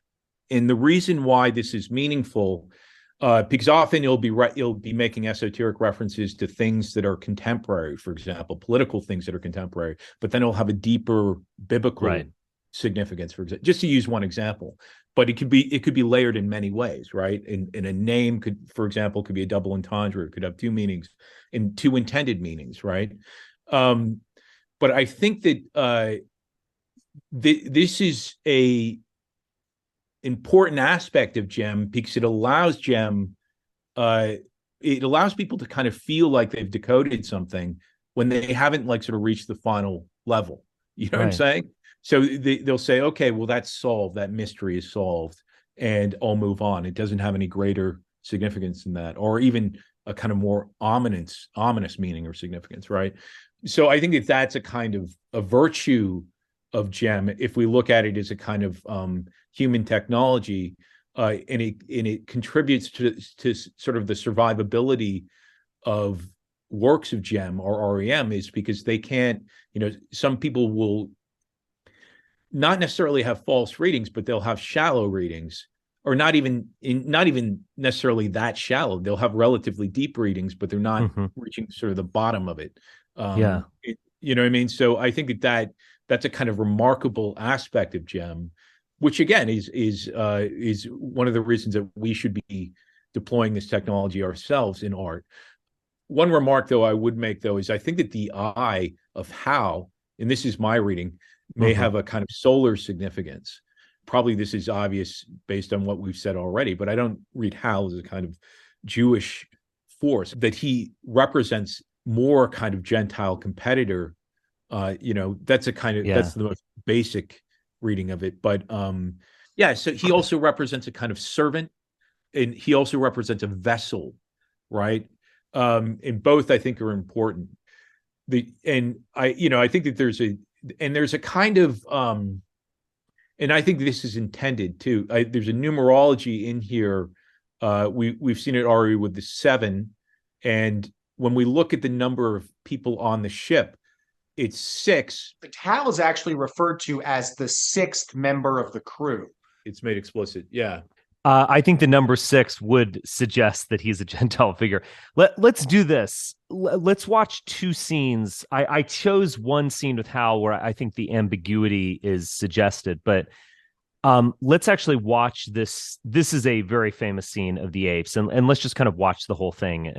Speaker 2: and the reason why this is meaningful. Because often you'll be making esoteric references to things that are contemporary, for example, political things that are contemporary, but then it'll have a deeper biblical significance, for example, just to use one example. But it could be layered in many ways, right? In a name could, for example, could be a double entendre. It could have two meanings and two intended meanings, right? But I think that this is a important aspect of Gem, because it allows people to kind of feel like they've decoded something when they haven't like sort of reached the final level. You know what I'm saying? So they'll say, okay, well, that's solved. That mystery is solved, and I'll move on. It doesn't have any greater significance than that, or even a kind of more ominous meaning or significance, right? So I think that that's a kind of a virtue of Gem, if we look at it as a kind of human technology, and it contributes to sort of the survivability of works of Gem or REM, is because they can't, some people will not necessarily have false readings, but they'll have shallow readings, or not even necessarily that shallow. They'll have relatively deep readings, but they're not reaching sort of the bottom of it. You know what I mean? So I think that's a kind of remarkable aspect of Gem, which again is one of the reasons that we should be deploying this technology ourselves in art. One remark, though, I would make, though, is I think that the eye of HAL, and this is my reading, may have a kind of solar significance. Probably this is obvious based on what we've said already, but I don't read HAL as a kind of Jewish force, that he represents more kind of Gentile competitor That's a kind of
Speaker 1: Yeah.
Speaker 2: that's the most basic reading of it. But yeah, so he also represents a kind of servant, and he also represents a vessel, right? And both I think are important. I think that there's a kind of and I think this is intended too. There's a numerology in here. We've seen it already with the seven, and when we look at the number of people on the ship, it's six.
Speaker 3: The Hal is actually referred to as the sixth member of the crew.
Speaker 2: It's made explicit. Yeah.
Speaker 1: I think the number 6 would suggest that he's a Gentile figure. Let's do this. Let's watch 2 scenes. I chose one scene with Hal where I think the ambiguity is suggested, but let's actually watch this. This is a very famous scene of the apes, and let's just kind of watch the whole thing.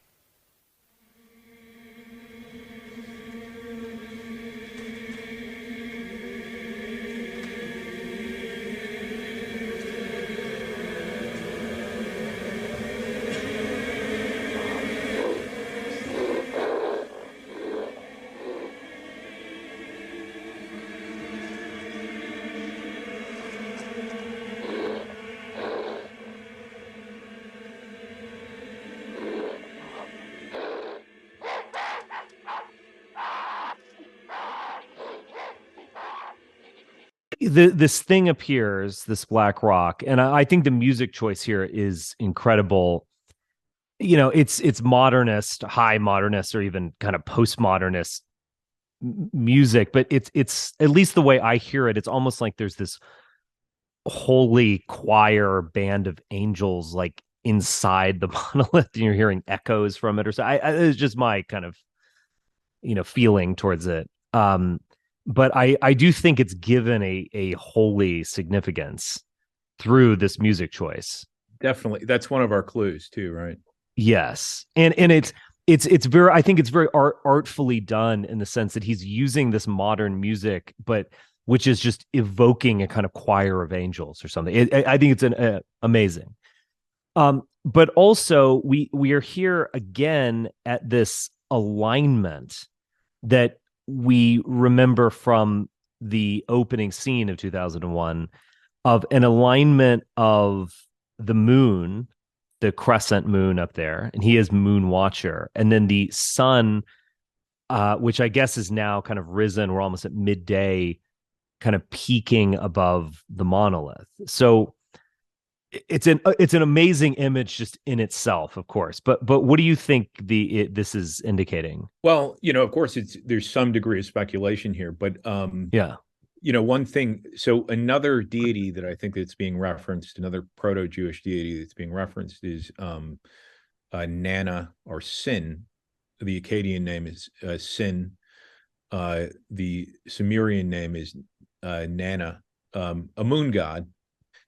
Speaker 1: This thing appears, this black rock, and I think the music choice here is incredible. It's modernist, high modernist, or even kind of postmodernist music, but it's at least the way I hear it, it's almost like there's this holy choir band of angels like inside the monolith, and you're hearing echoes from it, or so. It's just my kind of feeling towards it. But I do think it's given a holy significance through this music choice.
Speaker 2: Definitely. That's one of our clues too, right?
Speaker 1: Yes. And it's very, I think it's very artfully done in the sense that he's using this modern music, but which is just evoking a kind of choir of angels or something. I think it's amazing. But also we are here again at this alignment that we remember from the opening scene of 2001, of an alignment of the moon, the crescent moon up there, and he is moon watcher, and then the sun, which I guess is now kind of risen. We're almost at midday, kind of peaking above the monolith. So it's an amazing image just in itself, of course. But what do you think this is indicating?
Speaker 2: Well, of course, there's some degree of speculation here, but
Speaker 1: Yeah.
Speaker 2: one thing. So another deity that I think that's being referenced, another proto-Jewish deity that's being referenced, is Nana or Sin. The Akkadian name is Sin. The Sumerian name is Nana, a moon god.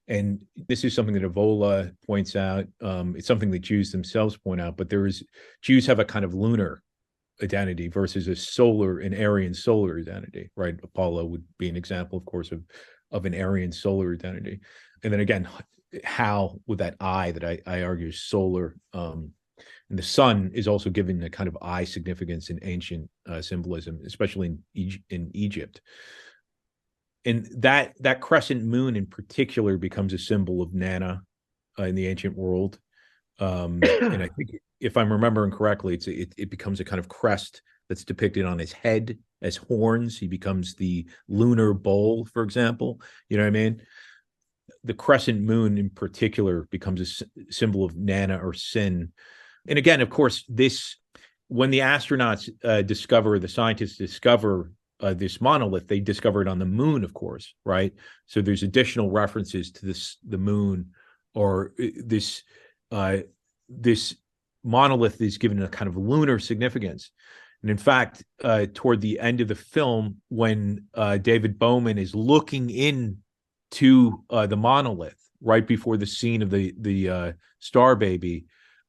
Speaker 2: And this is something that Evola points out. It's something that Jews themselves point out, but Jews have a kind of lunar identity versus an Aryan solar identity, right? Apollo would be an example, of course, of an Aryan solar identity. And then again, Hal with that eye that I argue is solar. And the sun is also given a kind of eye significance in ancient symbolism, especially in Egypt. And that crescent moon in particular becomes a symbol of Nana in the ancient world. And I think, if I'm remembering correctly, it becomes a kind of crest that's depicted on his head as horns. He becomes the lunar bull, for example. You know what I mean? The crescent moon in particular becomes a symbol of Nana or Sin. And again, of course, when the the scientists discover this monolith, they discover it on the moon, of course, right? So there's additional references to the moon, or this monolith is given a kind of lunar significance. And in fact, toward the end of the film, when David Bowman is looking into the monolith right before the scene of the star baby,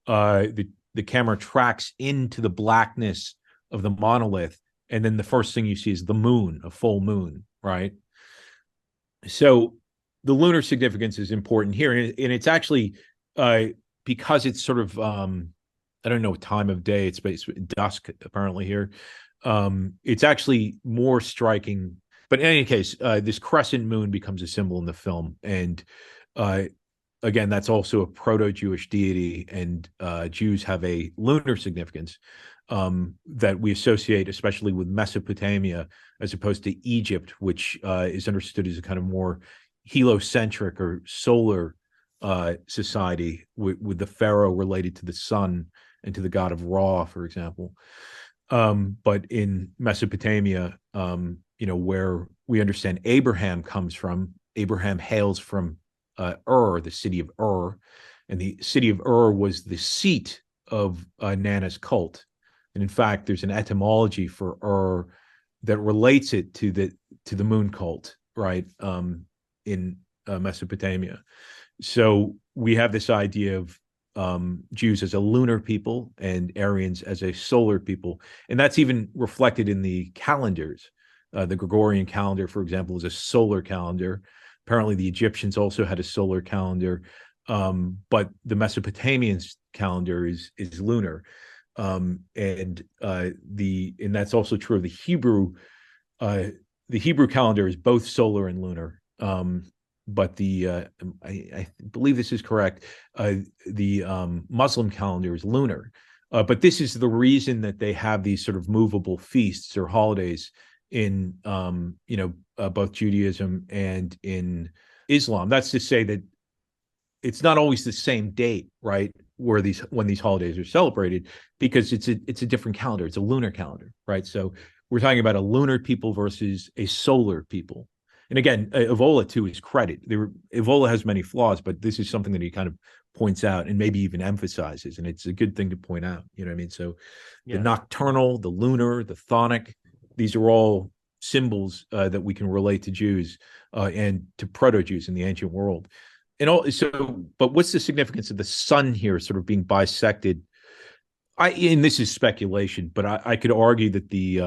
Speaker 2: the camera tracks into the blackness of the monolith, and then the first thing you see is the moon, a full moon, right? So the lunar significance is important here, and it's actually because it's sort of I don't know time of day. It's dusk apparently here. It's actually more striking. But in any case, this crescent moon becomes a symbol in the film, and uh, again, that's also a proto-Jewish deity, and Jews have a lunar significance that we associate, especially with Mesopotamia, as opposed to Egypt, which is understood as a kind of more heliocentric or solar society, with the pharaoh related to the sun and to the god of Ra, for example. But in Mesopotamia, where we understand Abraham comes from, Abraham hails from the city of and the city of was the seat of Nana's cult. And in fact, there's an etymology for that relates it to the moon cult, right? In Mesopotamia. So we have this idea of Jews as a lunar people and Aryans as a solar people. And that's even reflected in the calendars. The Gregorian calendar, for example, is a solar calendar. Apparently, the Egyptians also had a solar calendar, but the Mesopotamian calendar is lunar, and that's also true of the Hebrew. The Hebrew calendar is both solar and lunar, but I believe this is correct. The Muslim calendar is lunar, but this is the reason that they have these sort of movable feasts or holidays in both Judaism and in Islam. That's to say that it's not always the same date, right? When these holidays are celebrated, because it's a different calendar. It's a lunar calendar, right? So we're talking about a lunar people versus a solar people. And again, Evola to his credit, Evola has many flaws, but this is something that he kind of points out and maybe even emphasizes, and it's a good thing to point out. You know what I mean? So the nocturnal, the lunar, the chthonic, these are all symbols that we can relate to Jews and to proto-Jews in the ancient world. But what's the significance of the sun here sort of being bisected? And this is speculation, but I could argue that the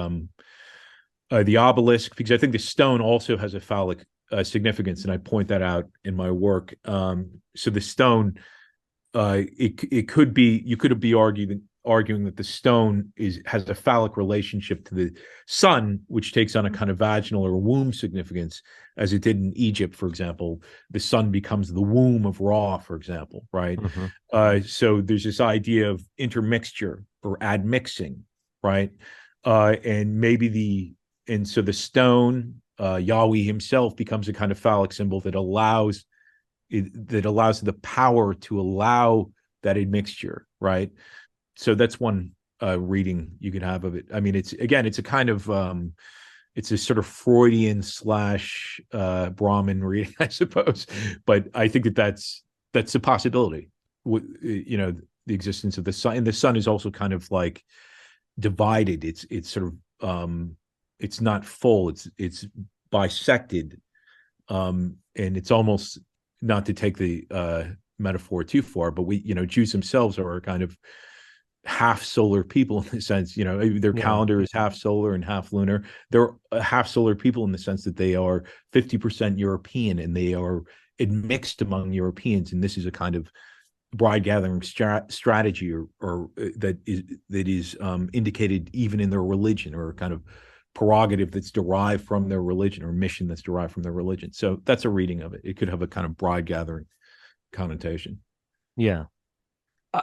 Speaker 2: obelisk, because I think the stone also has a phallic significance, and I point that out in my work. So the stone, it could be, you could be arguing that the stone has a phallic relationship to the sun, which takes on a kind of vaginal or womb significance, as it did in Egypt, for example. The sun becomes the womb of Ra, for example, right? Mm-hmm. So there's this idea of intermixture or admixing, right? And so the stone, Yahweh himself, becomes a kind of phallic symbol that allows the power to allow that admixture, right? So that's one reading you could have of it. I mean, it's a kind of it's a sort of Freudian / Brahmin reading, I suppose. But I think that's a possibility. The existence of the sun, and the sun is also kind of like divided. It's sort of it's not full. It's bisected, and it's almost, not to take the metaphor too far, but Jews themselves are kind of half solar people in the sense, their calendar is half solar and half lunar. They're half solar people in the sense that they are 50% European, and they are admixed among Europeans. And this is a kind of bride gathering strategy, or that is indicated even in their religion, or a kind of prerogative that's derived from their religion, or mission that's derived from their religion. So that's a reading of it. It could have a kind of bride gathering connotation.
Speaker 1: Yeah.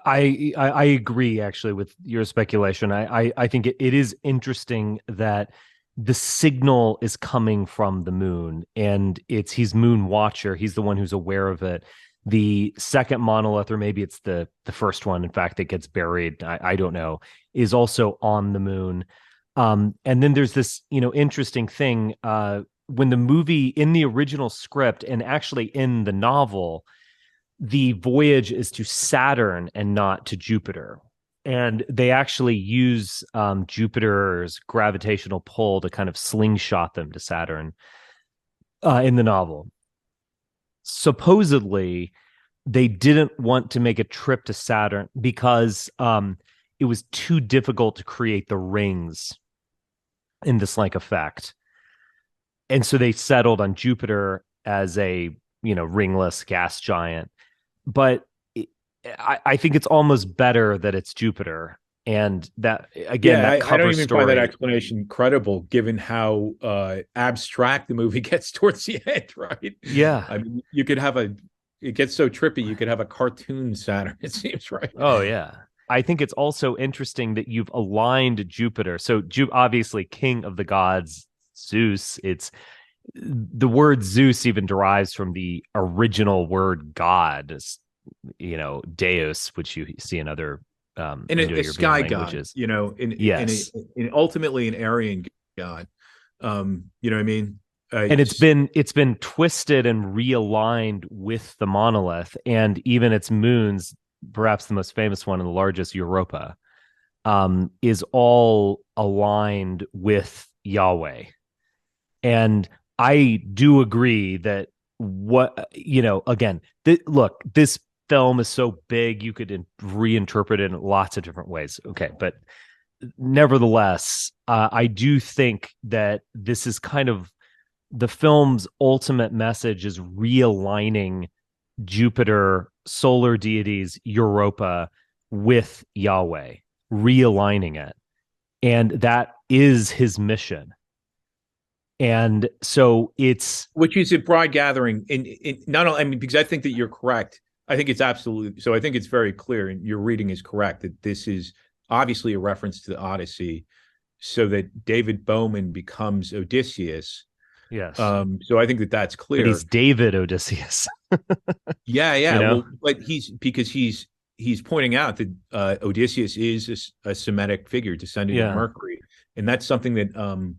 Speaker 1: I agree actually with your speculation. I think it is interesting that the signal is coming from the moon, and he's moon watcher. He's the one who's aware of it. The second monolith, or maybe it's the first one, in fact, that gets buried, I don't know, is also on the moon. And then there's this, interesting thing when the movie, in the original script and actually in the novel, the voyage is to Saturn and not to Jupiter. And they actually use Jupiter's gravitational pull to kind of slingshot them to Saturn in the novel. Supposedly, they didn't want to make a trip to Saturn because it was too difficult to create the rings in this like effect. And so they settled on Jupiter as a, ringless gas giant. But I think it's almost better that it's Jupiter. And that, again,
Speaker 2: Yeah,
Speaker 1: that
Speaker 2: I don't
Speaker 1: cover
Speaker 2: even find that
Speaker 1: story.
Speaker 2: explanation credible, given how abstract the movie gets towards the end, right?
Speaker 1: Yeah.
Speaker 2: I mean, you could have it gets so trippy, you could have a cartoon Saturn, it seems, right?
Speaker 1: Oh, yeah. I think it's also interesting that you've aligned Jupiter. So, obviously, king of the gods, Zeus. It's the word Zeus even derives from the original word God, Deus, which you see in other
Speaker 2: And a
Speaker 1: Indo-European
Speaker 2: sky god,
Speaker 1: languages.
Speaker 2: in
Speaker 1: Yes,
Speaker 2: ultimately an Aryan god. You know what I mean?
Speaker 1: and it's been twisted and realigned with the monolith, and even its moons, perhaps the most famous one and the largest, Europa, is all aligned with Yahweh. And I do agree that again, look, this film is so big, you could reinterpret it in lots of different ways. Okay, but nevertheless, I do think that this is kind of the film's ultimate message is realigning Jupiter, solar deities, Europa with Yahweh, realigning it. And that is his mission. And so it's
Speaker 2: Which is a broad gathering in not only, I mean, because I think that you're correct. I think it's absolutely so. I think it's very clear, and your reading is correct, that this is obviously a reference to the Odyssey, so that David Bowman becomes Odysseus.
Speaker 1: yes.
Speaker 2: So I think that that's
Speaker 1: And
Speaker 2: clear.
Speaker 1: he's David Odysseus.
Speaker 2: Yeah,
Speaker 1: you
Speaker 2: yeah.
Speaker 1: know?
Speaker 2: Well, but he's pointing out that Odysseus is a Semitic figure, descendant of
Speaker 1: Yeah.
Speaker 2: Mercury, and that's something that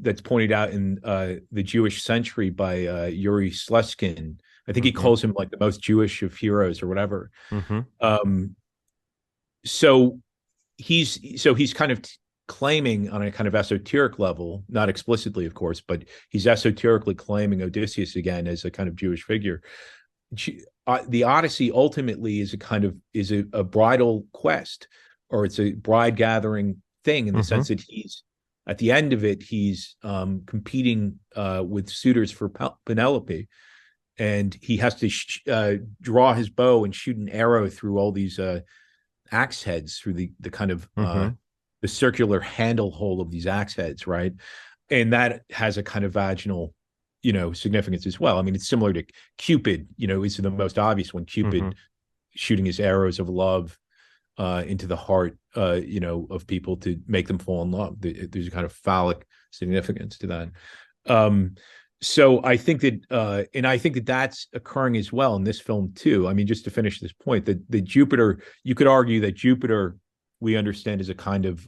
Speaker 2: that's pointed out in the Jewish Century by Yuri Sleskin. I think he
Speaker 1: Mm-hmm.
Speaker 2: calls him like the most Jewish of heroes or whatever.
Speaker 1: Mm-hmm.
Speaker 2: Um, so he's kind of claiming on a kind of esoteric level, not explicitly, of course, but he's esoterically claiming Odysseus again as a kind of Jewish figure. The Odyssey ultimately is a bridal quest, or it's a bride gathering thing, in the
Speaker 1: Mm-hmm.
Speaker 2: sense that he's at the end of it, he's competing with suitors for Penelope, and he has to draw his bow and shoot an arrow through all these axe heads, through the kind of
Speaker 1: Mm-hmm.
Speaker 2: the circular handle hole of these axe heads, right? And that has a kind of vaginal, significance as well. I mean, it's similar to Cupid, is the most obvious one.
Speaker 1: Mm-hmm.
Speaker 2: Cupid shooting his arrows of love into the heart, of people to make them fall in love. There's a kind of phallic significance to that. So I think that, and I think that that's occurring as well in this film too. I mean, just to finish this point, that the Jupiter, you could argue that Jupiter, we understand, as a kind of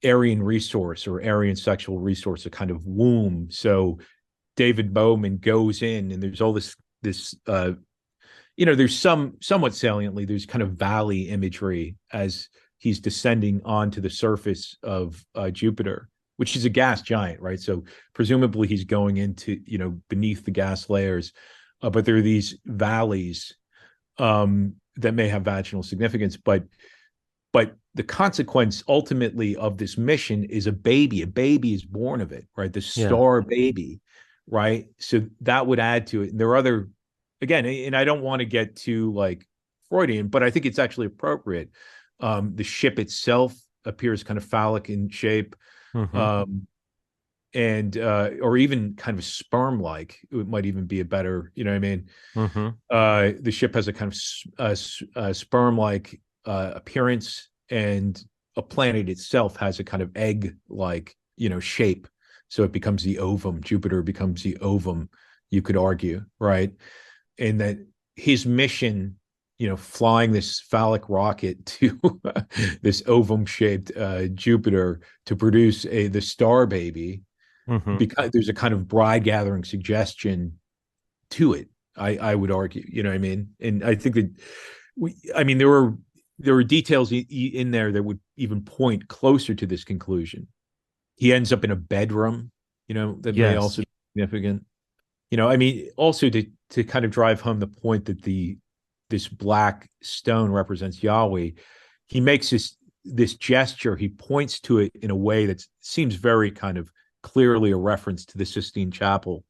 Speaker 2: Aryan resource, or Aryan sexual resource, a kind of womb. So David Bowman goes in, and there's all this there's somewhat saliently, there's kind of valley imagery as he's descending onto the surface of Jupiter, which is a gas giant, right? So presumably he's going into, beneath the gas layers, but there are these valleys that may have vaginal significance, but the consequence ultimately of this mission is a baby. A baby is born of it, right? The
Speaker 1: Yeah.
Speaker 2: star baby, right? So that would add to it. And there are other, again, and I don't want to get too like Freudian, but I think it's actually appropriate. The ship itself appears kind of phallic in shape,
Speaker 1: Mm-hmm.
Speaker 2: and or even kind of sperm-like. It might even be a better, you know what I mean?
Speaker 1: Mm-hmm.
Speaker 2: The ship has a kind of sperm-like appearance, and a planet itself has a kind of egg-like, shape. So it becomes the ovum. Jupiter becomes the ovum, you could argue, right? And that his mission, flying this phallic rocket to this ovum-shaped Jupiter to produce the star baby,
Speaker 1: Mm-hmm.
Speaker 2: because there's a kind of bride gathering suggestion to it. I would argue, you know what I mean? And I think that there were details in there that would even point closer to this conclusion. He ends up in a bedroom, that may
Speaker 1: Yes.
Speaker 2: also be significant. I mean, also to kind of drive home the point that this black stone represents Yahweh, he makes this gesture. He points to it in a way that seems very kind of clearly a reference to the Sistine Chapel,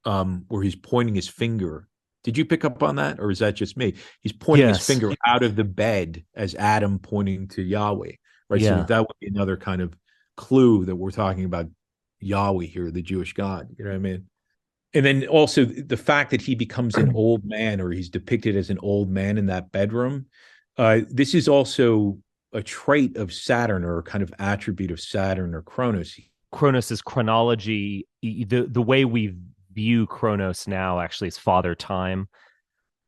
Speaker 2: where he's pointing his finger Did you pick up on that, or is that just me? He's pointing his
Speaker 1: Yes.
Speaker 2: finger out of the bed as Adam pointing to Yahweh, right? So
Speaker 1: Yeah.
Speaker 2: that would be another kind of clue that we're talking about Yahweh here, the Jewish God. You know what I mean? And then also the fact that he becomes an old man, or he's depicted as an old man in that bedroom. This is also a trait of Saturn, or a kind of attribute of Saturn or Kronos.
Speaker 1: Kronos' chronology, the way we view Kronos now actually is father time.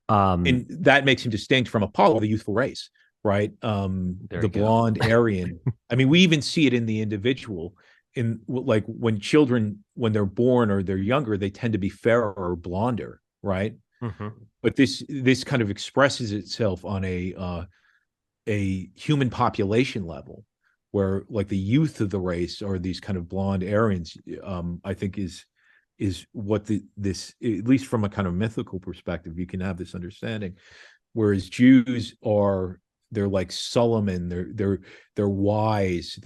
Speaker 2: And that makes him distinct from Apollo, the youthful race, right?
Speaker 1: There
Speaker 2: The
Speaker 1: you go.
Speaker 2: blonde Aryan. I mean, we even see it in the individual. In like when children, when they're born or they're younger, they tend to be fairer or blonder, right?
Speaker 1: Mm-hmm.
Speaker 2: But this kind of expresses itself on a human population level, where like the youth of the race are these kind of blonde Aryans. I think is what this, at least from a kind of mythical perspective, you can have this understanding. Whereas Jews are, they're like Solomon, they're wise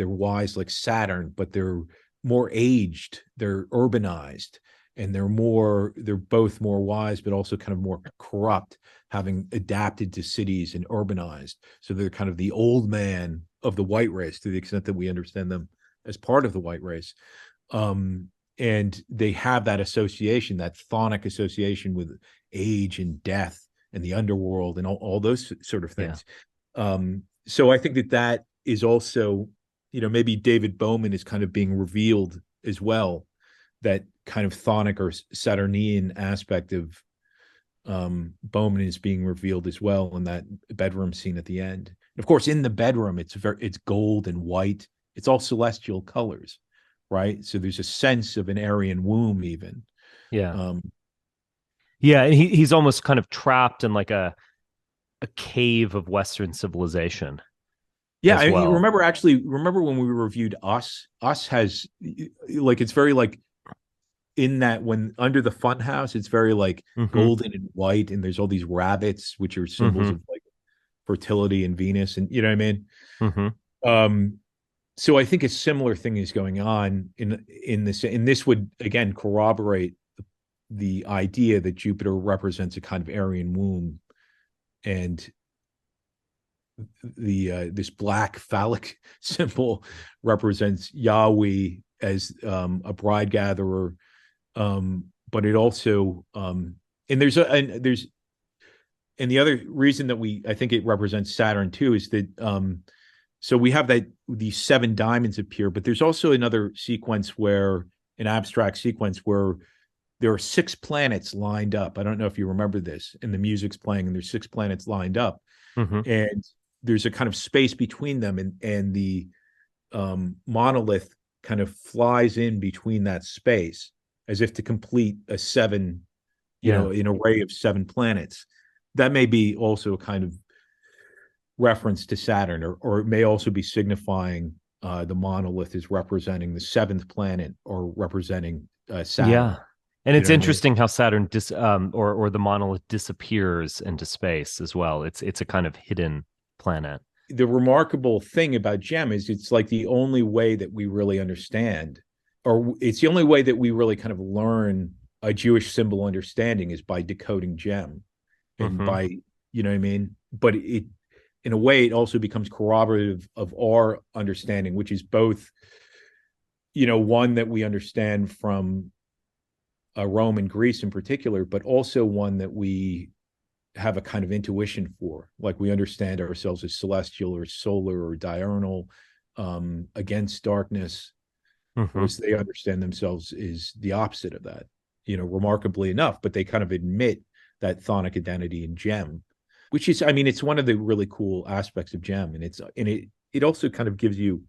Speaker 2: like Saturn, but they're more aged, they're urbanized, and they're both more wise, but also kind of more corrupt, having adapted to cities and urbanized. So they're kind of the old man of the white race, to the extent that we understand them as part of the white race. And they have that association, that chthonic association with age and death and the underworld and all those sort of
Speaker 1: Yeah.
Speaker 2: things. So I think that is also, maybe David Bowman is kind of being revealed as well, that kind of chthonic or Saturnian aspect of Bowman is being revealed as well in that bedroom scene at the end. And of course, in the bedroom, it's gold and white. It's all celestial colors, right? So there's a sense of an Aryan womb, even.
Speaker 1: Yeah. Yeah, and he's almost kind of trapped in like a cave of Western civilization
Speaker 2: Yeah,
Speaker 1: as well.
Speaker 2: remember when we reviewed Us? Us has like, it's very like, in that when under the fun house, it's very like
Speaker 1: Mm-hmm.
Speaker 2: golden and white, and there's all these rabbits, which are symbols
Speaker 1: Mm-hmm.
Speaker 2: of like fertility and Venus, and you know what I mean.
Speaker 1: Mm-hmm.
Speaker 2: So I think a similar thing is going on in this, and this would again corroborate the idea that Jupiter represents a kind of Aryan womb, and the this black phallic symbol represents Yahweh as a bride gatherer. But it also and the other reason that I think it represents Saturn too is that so we have that these seven diamonds appear, but there's also another sequence where, an abstract sequence where there are six planets lined up. I don't know if you remember this, and the music's playing, and there's six planets lined up,
Speaker 1: Mm-hmm.
Speaker 2: and there's a kind of space between them, and the monolith kind of flies in between that space as if to complete a seven,
Speaker 1: Yeah.
Speaker 2: an array of seven planets. That may be also a kind of reference to Saturn, or it may also be signifying the monolith is representing the seventh planet, or representing
Speaker 1: Yeah.
Speaker 2: Saturn.
Speaker 1: And
Speaker 2: You
Speaker 1: it's
Speaker 2: know what I mean?
Speaker 1: interesting how Saturn or the monolith disappears into space as well. It's a kind of hidden planet.
Speaker 2: The remarkable thing about Gem is it's like the only way that we really understand, or it's the only way that we really kind of learn a Jewish symbol understanding, is by decoding Gem, and
Speaker 1: Mm-hmm.
Speaker 2: by, you know what I mean? But it, in a way, it also becomes corroborative of our understanding, which is both, one that we understand from Rome and Greece in particular, but also one that we have a kind of intuition for. Like, we understand ourselves as celestial or solar or diurnal, against darkness,
Speaker 1: Mm-hmm.
Speaker 2: whereas they understand themselves is the opposite of that, remarkably enough. But they kind of admit that chthonic identity in Gem, which is, I mean, it's one of the really cool aspects of Gem, and it also kind of gives you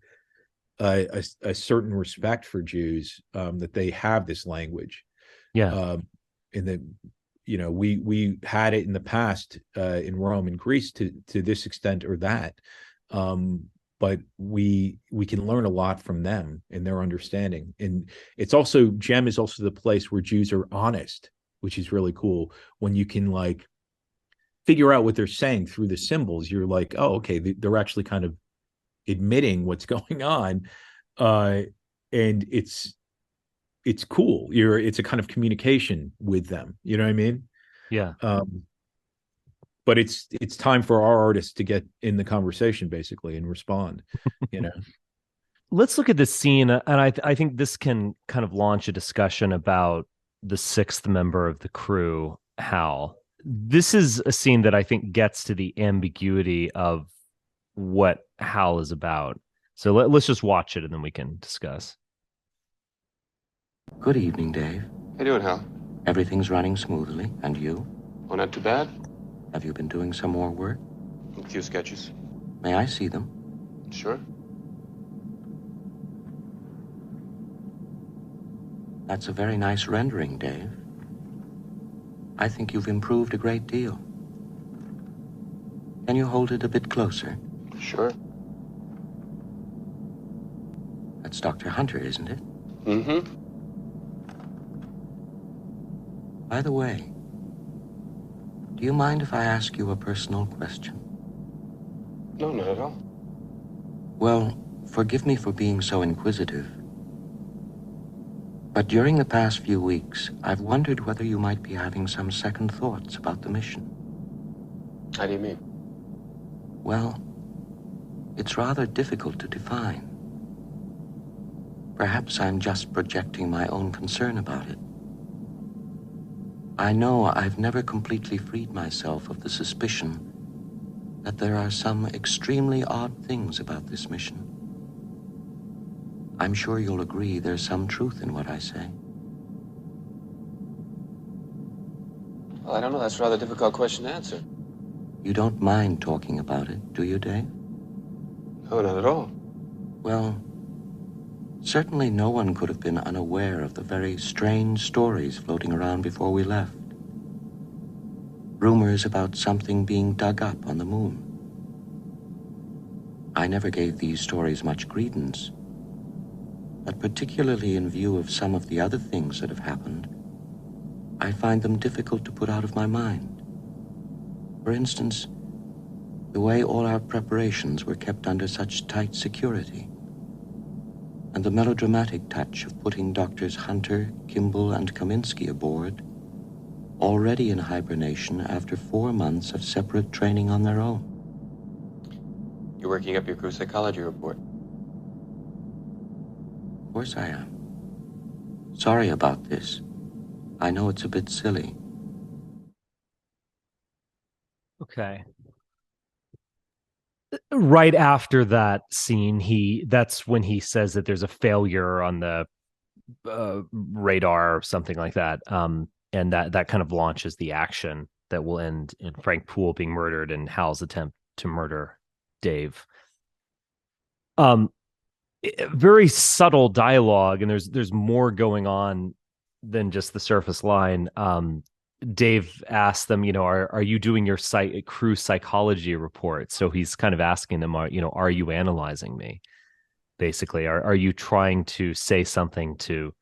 Speaker 2: a certain respect for Jews, that they have this language,
Speaker 1: Yeah.
Speaker 2: and that, we had it in the past, in Rome and Greece, to this extent or that, but we can learn a lot from them and their understanding. And it's also, Gem is also the place where Jews are honest, which is really cool. When you can like figure out what they're saying through the symbols, you're like, oh, okay, they're actually kind of admitting what's going on, and it's cool. It's a kind of communication with them. You know what I mean?
Speaker 1: Yeah.
Speaker 2: But it's time for our artists to get in the conversation basically and respond, you know.
Speaker 1: Let's look at this scene, and I think this can kind of launch a discussion about the sixth member of the crew, Hal. This is a scene that I think gets to the ambiguity of what Hal is about. So let's just watch it and then we can discuss.
Speaker 4: Good evening, Dave.
Speaker 5: How you doing, Hal?
Speaker 4: Everything's running smoothly. And you?
Speaker 5: Oh, not too bad.
Speaker 4: Have you been doing some more work?
Speaker 5: A few sketches.
Speaker 4: May I see them?
Speaker 5: Sure.
Speaker 4: That's a very nice rendering, Dave. I think you've improved a great deal. Can you hold it a bit closer?
Speaker 5: Sure.
Speaker 4: That's Dr. Hunter, isn't it?
Speaker 5: Mm-hmm.
Speaker 4: By the way, do you mind if I ask you a personal question?
Speaker 5: No, not at all.
Speaker 4: Well, forgive me for being so inquisitive. But during the past few weeks, I've wondered whether you might be having some second thoughts about the mission.
Speaker 5: How do you mean?
Speaker 4: Well, it's rather difficult to define. Perhaps I'm just projecting my own concern about it. I know I've never completely freed myself of the suspicion that there are some extremely odd things about this mission. I'm sure you'll agree there's some truth in what I say.
Speaker 5: Well, I don't know. That's a rather difficult question to answer.
Speaker 4: You don't mind talking about it, do you, Dave?
Speaker 5: No, not at all.
Speaker 4: Well, certainly no one could have been unaware of the very strange stories floating around before we left. Rumors about something being dug up on the moon. I never gave these stories much credence, but particularly in view of some of the other things that have happened, I find them difficult to put out of my mind. For instance, the way all our preparations were kept under such tight security, and the melodramatic touch of putting Doctors Hunter, Kimball, and Kaminsky aboard, already in hibernation after 4 months of separate training on their own.
Speaker 5: You're working up your crew psychology report.
Speaker 4: Of course I am. Sorry about this. I know it's a bit silly.
Speaker 1: Okay. Right after that scene, that's when he says that there's a failure on the radar or something like that. And that kind of launches the action that will end in Frank Poole being murdered and Hal's attempt to murder Dave. Very subtle dialogue, and there's more going on than just the surface line. Dave asked them, are you doing your crew psychology report? So he's kind of asking them, are you analyzing me? Basically, are you trying to say something to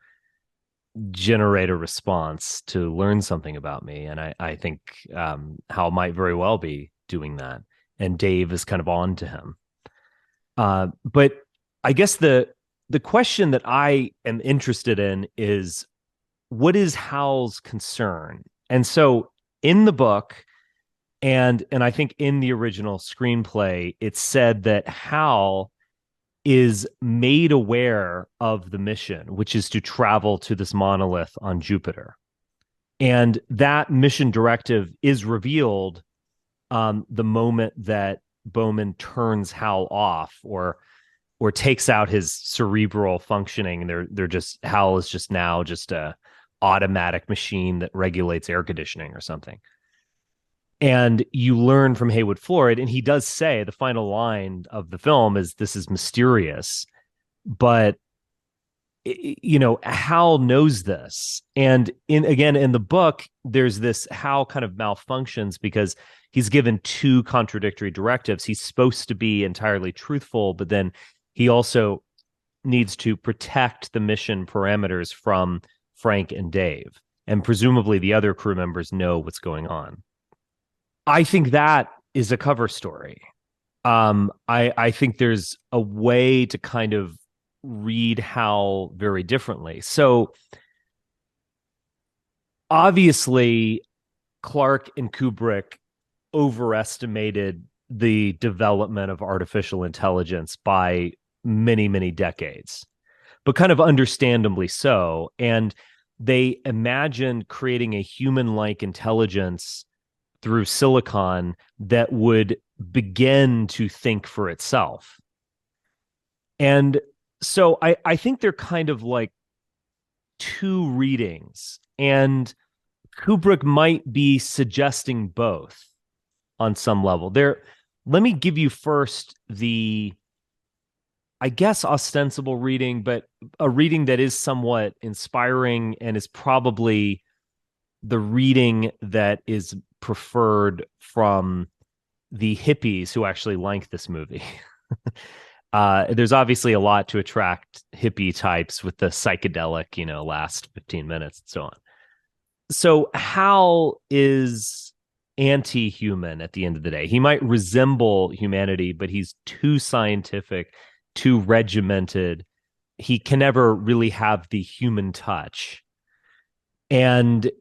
Speaker 1: generate a response, to learn something about me? And I think Hal might very well be doing that. And Dave is kind of on to him. But I guess the question that I am interested in is, what is Hal's concern? And so in the book, and I think in the original screenplay, it's said that Hal is made aware of the mission, which is to travel to this monolith on Jupiter. And that mission directive is revealed the moment that Bowman turns Hal off or takes out his cerebral functioning. Hal is just now just a automatic machine that regulates air conditioning or something. And you learn from Heywood Floyd, and he does say the final line of the film is, "This is mysterious," but Hal knows this. And in the book, there's this Hal kind of malfunctions because he's given two contradictory directives. He's supposed to be entirely truthful, but then he also needs to protect the mission parameters from Frank and Dave. And presumably the other crew members know what's going on. I think that is a cover story. I think there's a way to kind of read Hal very differently. So obviously, Clark and Kubrick overestimated the development of artificial intelligence by many, many decades, but kind of understandably so. And they imagined creating a human-like intelligence through silicon that would begin to think for itself. And so I think they're kind of like two readings, and Kubrick might be suggesting both on some level. Let me give you first the, I guess, ostensible reading, but a reading that is somewhat inspiring and is probably the reading that is preferred from the hippies who actually like this movie. There's obviously a lot to attract hippie types with the psychedelic, last 15 minutes and so on. So Hal is anti-human at the end of the day. He might resemble humanity, but he's too scientific, too regimented. He can never really have the human touch. And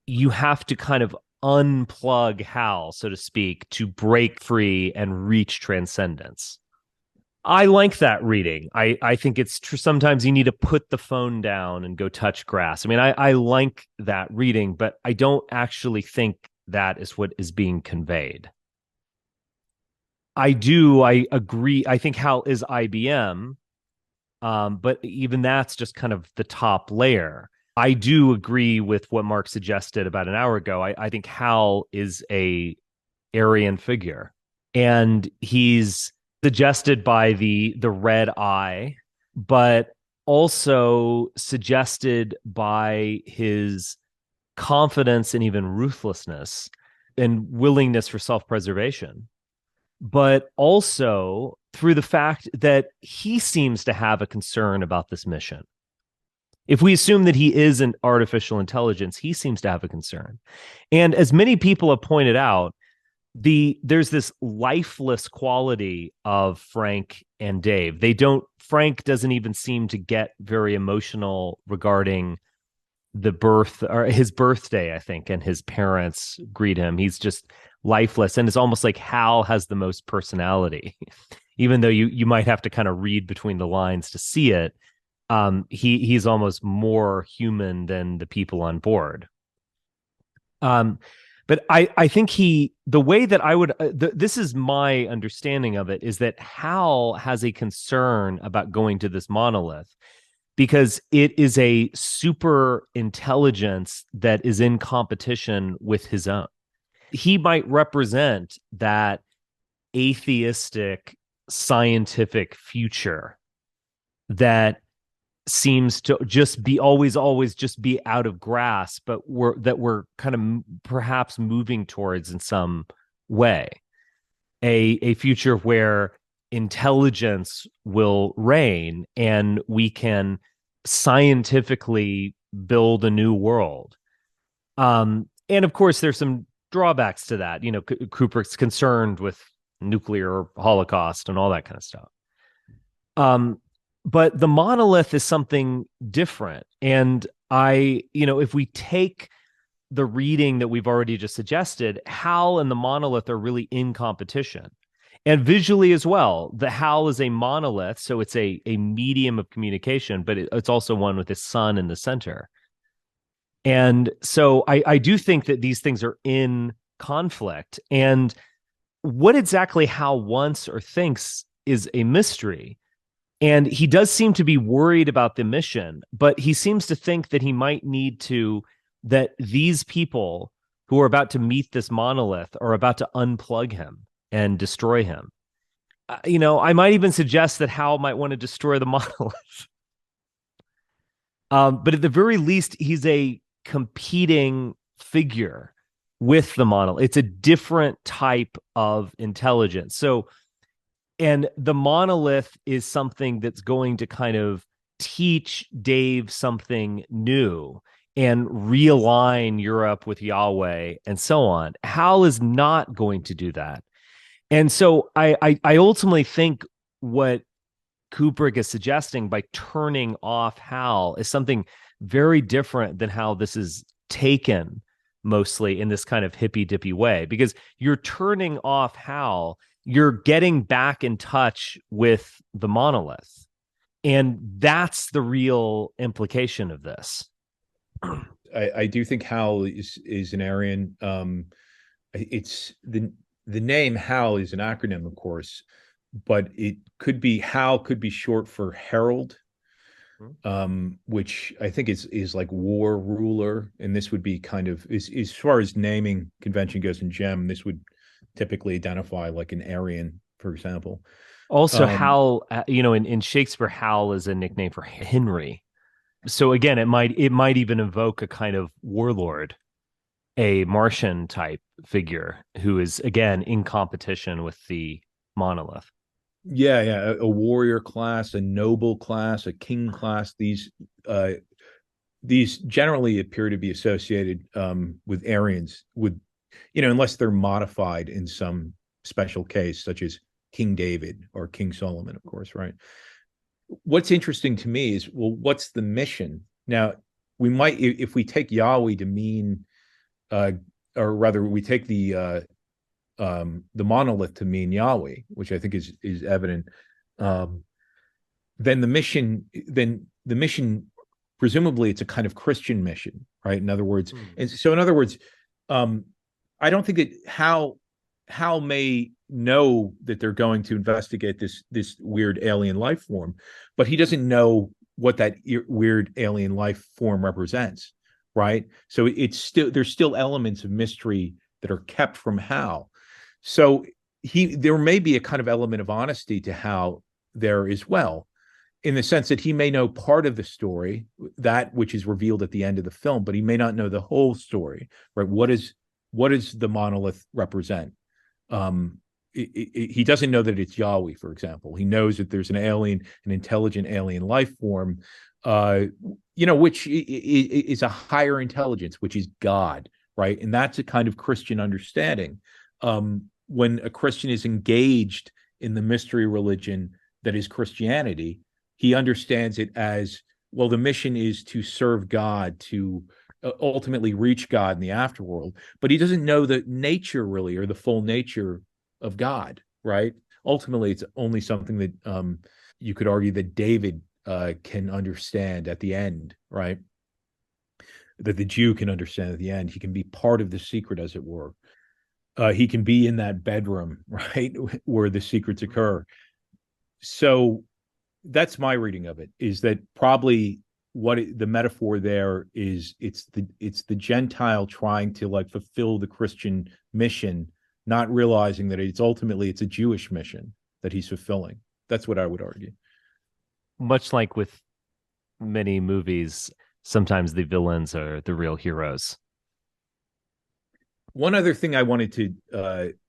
Speaker 1: you have to kind of unplug Hal, so to speak, to break free and reach transcendence. I like that reading. I think it's true. Sometimes you need to put the phone down and go touch grass. I mean, I like that reading, but I don't actually think that is what is being conveyed. I agree. I think Hal is IBM, but even that's just kind of the top layer. I do agree with what Mark suggested about an hour ago. I think Hal is a Aryan figure, and he's suggested by the red eye, but also suggested by his confidence and even ruthlessness and willingness for self-preservation, but also through the fact that he seems to have a concern about this mission. If we assume that he is an artificial intelligence, he seems to have a concern. And as many people have pointed out, there's this lifeless quality of Frank and Dave. Frank doesn't even seem to get very emotional regarding the birth or his birthday, I think, and his parents greet him. He's just lifeless. And it's almost like Hal has the most personality, even though you might have to kind of read between the lines to see it. He's almost more human than the people on board. But I think the way that I would, this is my understanding of it, is that Hal has a concern about going to this monolith because it is a super intelligence that is in competition with his own. He might represent that atheistic scientific future that seems to just be always just be out of grasp, but we're kind of perhaps moving towards in some way a future where intelligence will reign and we can scientifically build a new world. And of course, there's some drawbacks to that. Kubrick's concerned with nuclear holocaust and all that kind of stuff. But the monolith is something different. And if we take the reading that we've already just suggested, Hal and the monolith are really in competition. And visually as well, the HAL is a monolith, so it's a medium of communication, but it's also one with the sun in the center. And so I do think that these things are in conflict. And what exactly HAL wants or thinks is a mystery. And he does seem to be worried about the mission, but he seems to think that he might need that these people who are about to meet this monolith are about to unplug him and destroy him. I might even suggest that Hal might want to destroy the monolith. But at the very least, he's a competing figure with the monolith. It's a different type of intelligence. And the monolith is something that's going to kind of teach Dave something new and realign Europe with Yahweh and so on. HAL is not going to do that. And so I ultimately think what Kubrick is suggesting by turning off HAL is something very different than how this is taken mostly in this kind of hippy dippy way, because you're turning off HAL, you're getting back in touch with the monolith. And that's the real implication of this.
Speaker 2: I do think HAL is an Aryan. It's the name HAL is an acronym, of course, but it could be HAL could be short for Herald, which I think is like war ruler, and this would be kind of as far as naming convention goes in Gem, this would typically identify like an Aryan, for example.
Speaker 1: Also, HAL, in Shakespeare, HAL is a nickname for Henry. So again, it might even evoke a kind of warlord, a Martian type figure who is again in competition with the monolith.
Speaker 2: Yeah, a warrior class, a noble class, a king class. These generally appear to be associated with Aryans, with unless they're modified in some special case, such as King David or King Solomon, of course, right? What's interesting to me is, well, what's the mission? Now, we might, if we take Yahweh to mean, or rather, we take the monolith to mean Yahweh, which I think is evident. Then the mission, presumably, it's a kind of Christian mission, right? In other words, and so in other words, I don't think that Hal may know that they're going to investigate this weird alien life form, but he doesn't know what that weird alien life form represents, right? So there's still elements of mystery that are kept from Hal. So there may be a kind of element of honesty to Hal there as well, in the sense that he may know part of the story, that which is revealed at the end of the film, but he may not know the whole story, right? What does the monolith represent? He doesn't know that it's Yahweh, for example. He knows that there's an intelligent alien life form, which is a higher intelligence, which is God, right? And that's a kind of Christian understanding. When a Christian is engaged in the mystery religion that is Christianity, he understands it as, well, the mission is to serve God, to ultimately reach God in the afterworld, but he doesn't know the nature really, or the full nature of God, right? Ultimately, it's only something that you could argue that David can understand at the end, right? That the Jew can understand at the end. He can be part of the secret, as it were. He can be in that bedroom, right, where the secrets occur. So that's my reading of it, is that probably the metaphor there is, it's the Gentile trying to like fulfill the Christian mission, not realizing that it's a Jewish mission that he's fulfilling. That's what I would argue.
Speaker 1: Much like with many movies, sometimes the villains are the real heroes.
Speaker 2: One other thing I wanted to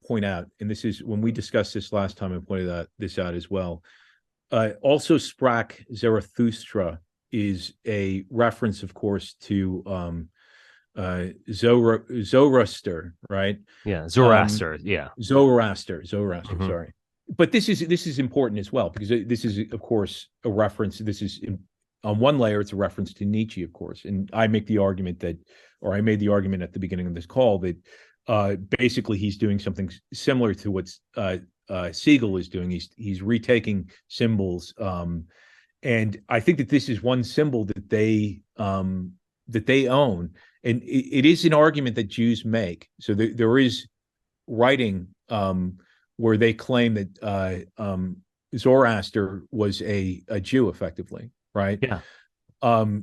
Speaker 2: point out, and this is when we discussed this last time, I pointed this out as well. Also, Sprach Zarathustra is a reference, of course, to Zoroaster, right?
Speaker 1: Yeah, Zoroaster.
Speaker 2: Zoroaster. Mm-hmm. Sorry, but this is important as well, because this is, of course, a reference. This is on one layer, it's a reference to Nietzsche, of course, and I made the argument at the beginning of this call that basically he's doing something similar to what Siegel is doing. He's retaking symbols. And I think that this is one symbol that they own, and it is an argument that Jews make. So there is writing where they claim that Zoroaster was a Jew, effectively, right?
Speaker 1: Yeah.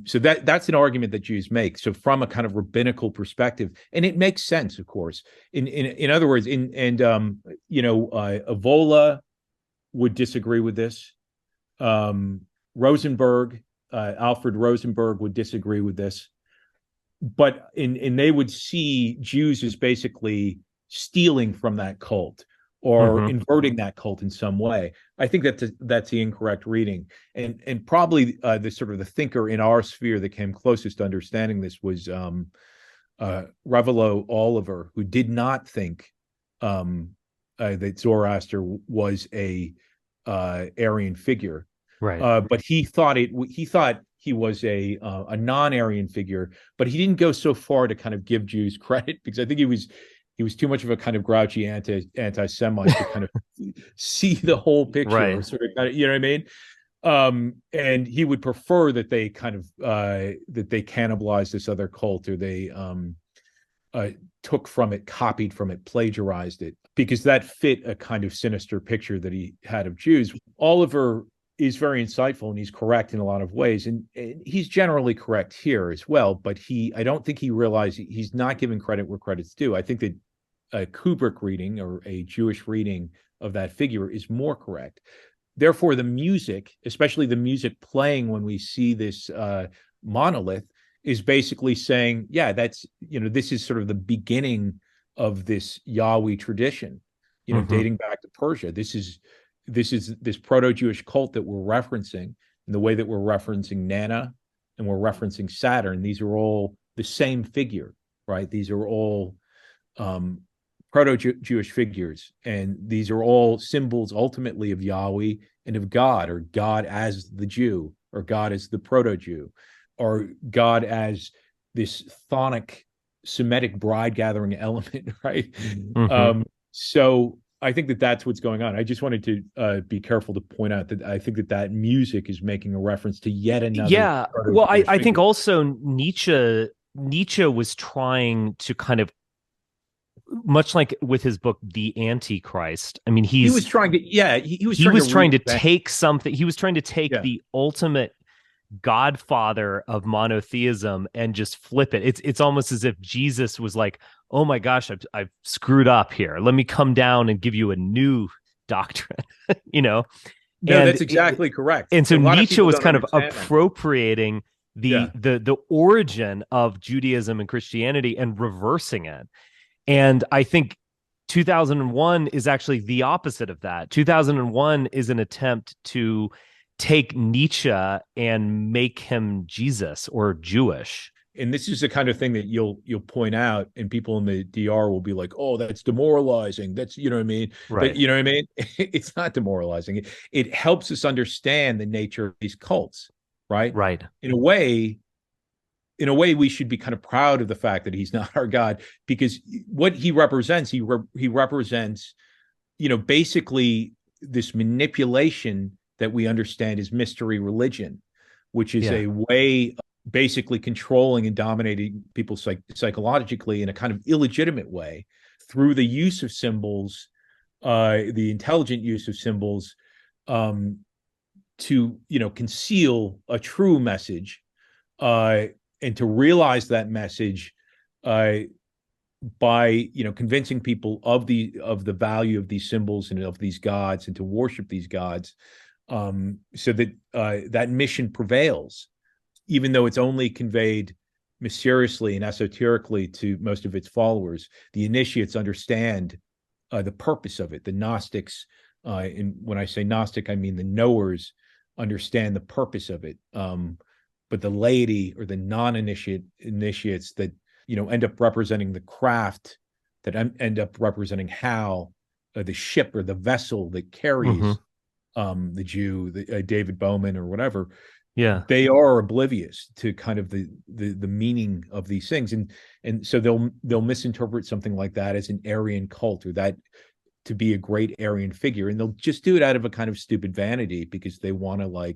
Speaker 2: So that's an argument that Jews make. So from a kind of rabbinical perspective, and it makes sense, of course. In other words, Evola would disagree with this. Alfred Rosenberg would disagree with this, but they would see Jews as basically stealing from that cult or inverting that cult in some way. I think that's the incorrect reading, and probably the sort of the thinker in our sphere that came closest to understanding this was Revelo Oliver, who did not think that Zoroaster was a Aryan figure.
Speaker 1: Right.
Speaker 2: But he thought he was a non-Aryan figure, but he didn't go so far to kind of give Jews credit, because I think he was too much of a kind of grouchy anti-Semite to kind of see the whole picture, or
Speaker 1: Right.
Speaker 2: sort of kind of, you know what I mean? And he would prefer that they kind of that they cannibalized this other cult, or they took from it, copied from it, plagiarized it, because that fit a kind of sinister picture that he had of Jews. Oliver is very insightful, and he's correct in a lot of ways, and he's generally correct here as well. But I don't think he realized he's not giving credit where credit's due. I think that a Kubrick reading, or a Jewish reading of that figure, is more correct. Therefore, the music, especially the music playing when we see this monolith, is basically saying, yeah, that's, this is sort of the beginning of this Yahweh tradition, dating back to Persia. This is this proto-Jewish cult that we're referencing, in the way that we're referencing Nana and we're referencing Saturn. These are all the same figure, right? These are all proto-Jewish figures, and these are all symbols ultimately of Yahweh and of God, or God as the Jew, or God as the proto-Jew, or God as this chthonic Semitic bride gathering element, right? So I think that that's what's going on. I just wanted to be careful to point out that I think that music is making a reference to yet another.
Speaker 1: Yeah. Well, I think also Nietzsche was trying to kind of, much like with his book The Antichrist, I mean, he was trying to take something. He was trying to take the ultimate godfather of monotheism and just flip it. It's almost as if Jesus was like, oh my gosh, I've screwed up here. Let me come down and give you a new doctrine, No,
Speaker 2: that's exactly correct.
Speaker 1: And so Nietzsche was kind of appropriating the origin of Judaism and Christianity and reversing it. And I think 2001 is actually the opposite of that. 2001 is an attempt to take Nietzsche and make him Jesus or Jewish.
Speaker 2: And this is the kind of thing that you'll point out, and people in the DR will be like, "Oh, that's demoralizing." That's, you know what I mean?
Speaker 1: Right.
Speaker 2: But you know what I mean? It's not demoralizing. It helps us understand the nature of these cults, right?
Speaker 1: Right.
Speaker 2: In a way, we should be kind of proud of the fact that he's not our God, because what he represents, he represents, basically this manipulation that we understand as mystery religion, which is a way of basically controlling and dominating people psychologically in a kind of illegitimate way, through the use of symbols, the intelligent use of symbols, to conceal a true message, and to realize that message by convincing people of the value of these symbols and of these gods, and to worship these gods, so that that mission prevails, even though it's only conveyed mysteriously and esoterically to most of its followers. The initiates understand the purpose of it. The Gnostics, and when I say Gnostic, I mean the knowers, understand the purpose of it. But the laity, or the initiates that end up representing the craft, that end up representing HAL, the ship or the vessel that carries the Jew, David Bowman or whatever.
Speaker 1: Yeah,
Speaker 2: they are oblivious to kind of the meaning of these things, and so they'll misinterpret something like that as an Aryan cult, or that to be a great Aryan figure, and they'll just do it out of a kind of stupid vanity, because they want to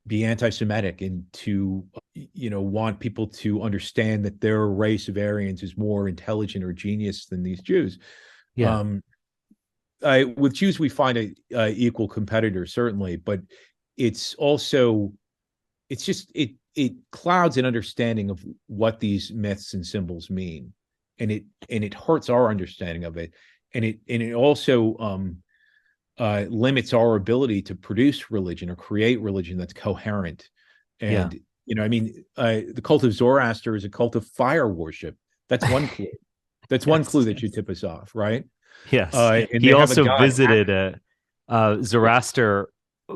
Speaker 2: be anti-Semitic, and to want people to understand that their race of Aryans is more intelligent or genius than these Jews. With Jews we find a equal competitor, certainly, but it's also, it clouds an understanding of what these myths and symbols mean, and it hurts our understanding of it, and it also limits our ability to produce religion or create religion that's coherent. And the cult of Zoroaster is a cult of fire worship. That's one clue. That's one clue that should tip us off, right?
Speaker 1: Yes. He also visited Zoroaster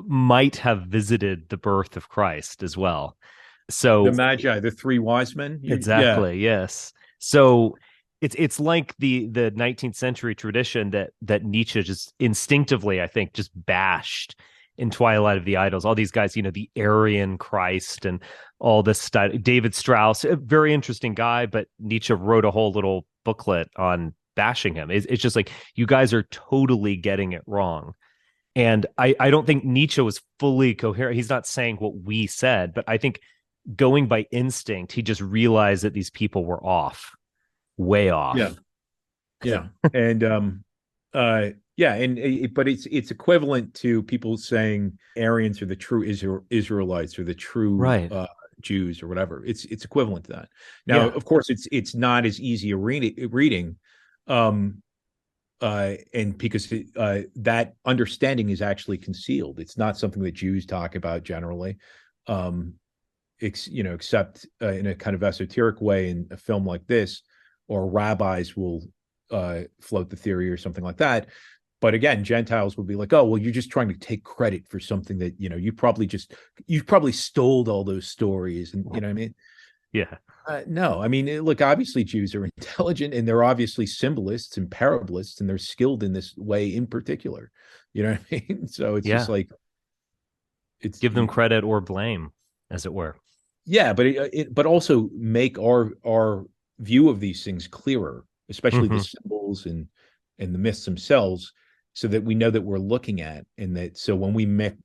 Speaker 1: might have visited the birth of Christ as well. So
Speaker 2: the Magi, the three wise men.
Speaker 1: Exactly. Yeah. Yes. So it's like the 19th century tradition that Nietzsche just instinctively, I think, just bashed, in Twilight of the Idols. All these guys, you know, the Aryan Christ and all this stuff. David Strauss, a very interesting guy, but Nietzsche wrote a whole little booklet on bashing him. It's just like, you guys are totally getting it wrong. And I don't think Nietzsche was fully coherent. He's not saying what we said, but I think going by instinct, he just realized that these people were off, way off.
Speaker 2: Yeah. And but it's equivalent to people saying Aryans are the true Israelites or the true
Speaker 1: Right.
Speaker 2: Jews or whatever. It's equivalent to that. Now, of course, it's not as easy a reading, and because that understanding is actually concealed. It's not something that Jews talk about generally, except in a kind of esoteric way in a film like this, or rabbis will float the theory or something like that. But again, Gentiles will be like, oh, well, you're just trying to take credit for something that, you know, you probably stole all those stories. And, you know what I mean?
Speaker 1: Yeah.
Speaker 2: No, I mean, look, obviously Jews are intelligent and they're obviously symbolists and parablists, and they're skilled in this way in particular. You know what I mean? So it's just like, it's
Speaker 1: give them credit or blame, as it were.
Speaker 2: Yeah, but but also make our view of these things clearer, especially the symbols and the myths themselves, so that we know that we're looking at, and that so when we make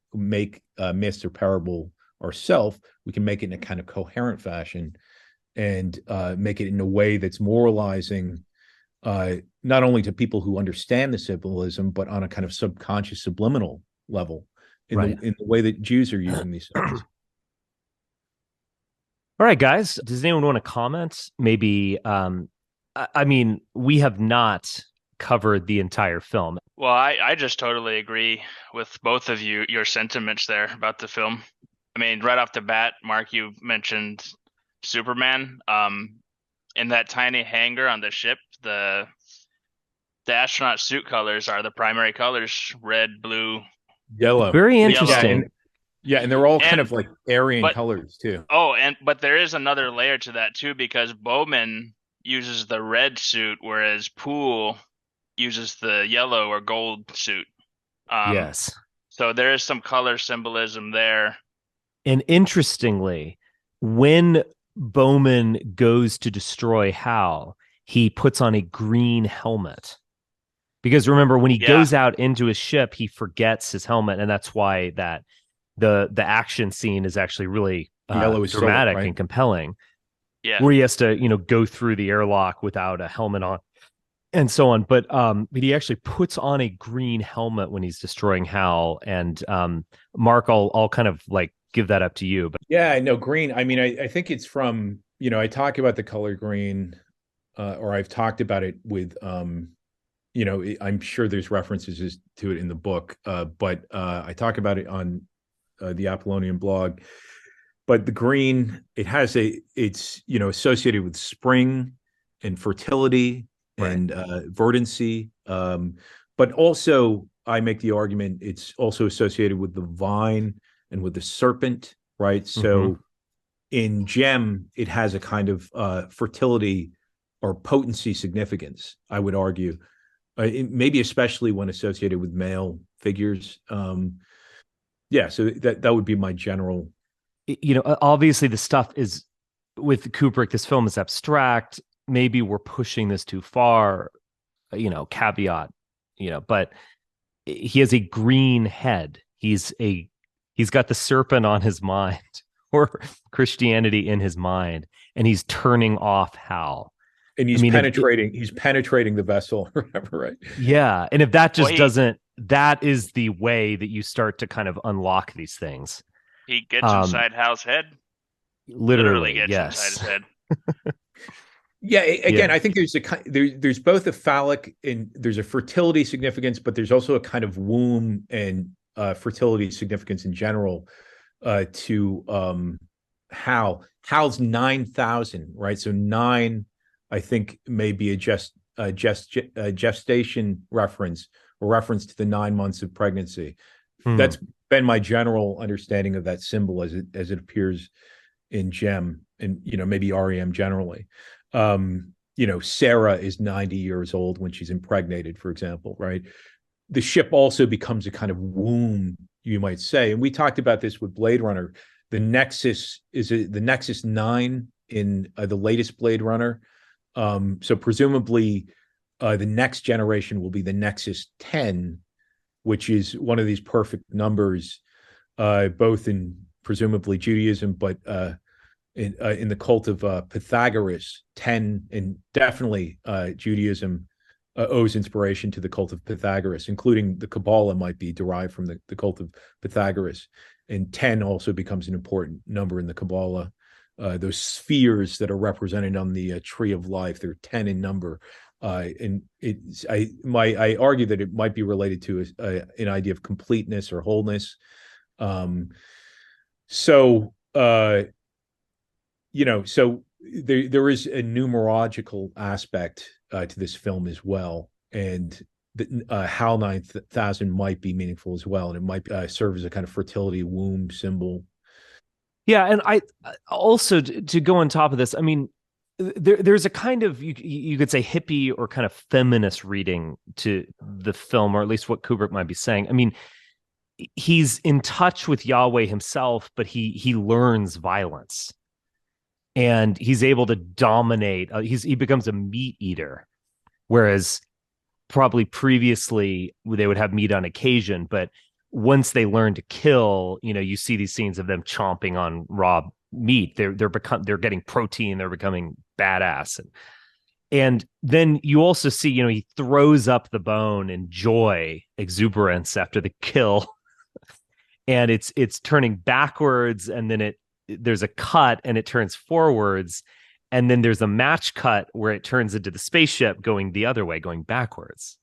Speaker 2: myths or parable ourselves, we can make it in a kind of coherent fashion, and make it in a way that's moralizing, not only to people who understand the symbolism, but on a kind of subconscious, subliminal level, in the way that Jews are using these things.
Speaker 1: All right, guys. Does anyone want to comment? Maybe, I mean, we have not covered the entire film.
Speaker 6: Well, I just totally agree with both of you, your sentiments there about the film. I mean, right off the bat, Mark, you mentioned Superman. In that tiny hangar on the ship, the astronaut suit colors are the primary colors: red, blue,
Speaker 2: yellow.
Speaker 1: Very interesting.
Speaker 2: Yeah, and they're all kind of like Aryan colors too.
Speaker 6: Oh, but there is another layer to that too, because Bowman uses the red suit, whereas Poole uses the yellow or gold suit.
Speaker 1: Yes.
Speaker 6: So there is some color symbolism there.
Speaker 1: And interestingly, when Bowman goes to destroy HAL, he puts on a green helmet. Because remember, when he goes out into his ship, he forgets his helmet, and that's why that the action scene is actually really dramatic and compelling.
Speaker 6: Yeah,
Speaker 1: where he has to, go through the airlock without a helmet on, and so on. But he actually puts on a green helmet when he's destroying HAL. And Mark, I'll kind of like give that up to you. But
Speaker 2: yeah, no, green. I mean, I think it's from, I talk about the color green, or I've talked about it with, I'm sure there's references to it in the book, but I talk about it on the Apollonian blog. But the green, it's associated with spring and fertility and verdancy. But also, I make the argument it's also associated with the vine and with the serpent, right? So in Gem, it has a kind of fertility or potency significance, I would argue. Maybe especially when associated with male figures. So that would be my general.
Speaker 1: Obviously the stuff is with Kubrick, this film is abstract. Maybe we're pushing this too far, caveat, but he has a green head. He's got the serpent on his mind, or Christianity in his mind, and he's turning off HAL.
Speaker 2: And he's penetrating the vessel, remember, right?
Speaker 1: Yeah. And if that just that is the way that you start to kind of unlock these things.
Speaker 6: He gets inside HAL's head.
Speaker 1: Literally
Speaker 6: gets inside his head.
Speaker 2: I think there's both a phallic and there's a fertility significance, but there's also a kind of womb and fertility significance in general to HAL. HAL's 9,000, right? So 9, I think, may be a gestation reference, or reference to the 9 months of pregnancy. That's been my general understanding of that symbol as it appears in Gem, and maybe REM generally. Sarah is 90 years old when she's impregnated, for example, right? The ship also becomes a kind of womb you might say. And we talked about this with Blade Runner. The Nexus the Nexus 9 in the latest Blade Runner. So presumably the next generation will be the Nexus 10, which is one of these perfect numbers, both in presumably Judaism, but in the cult of Pythagoras. 10, and definitely Judaism owes inspiration to the cult of Pythagoras, including the Kabbalah might be derived from the cult of Pythagoras. And 10 also becomes an important number in the Kabbalah. Those spheres that are represented on the tree of life, they're 10 in number. And I argue that it might be related to an idea of completeness or wholeness. So there is a numerological aspect to this film as well, and the HAL 9000 might be meaningful as well, and it might serve as a kind of fertility womb symbol.
Speaker 1: Yeah, and I also, to go on top of this, I mean, there's a kind of, you could say, hippie or kind of feminist reading to the film, or at least what Kubrick might be saying. I mean, he's in touch with Yahweh himself, but he learns violence, and he's able to dominate. He becomes a meat eater, whereas probably previously they would have meat on occasion, but once they learn to kill, you see these scenes of them chomping on raw meat. They're getting protein. They're becoming badass, and then you also see, he throws up the bone in joy, exuberance after the kill, and it's turning backwards, and then there's a cut and it turns forwards, and then there's a match cut where it turns into the spaceship going the other way, going backwards.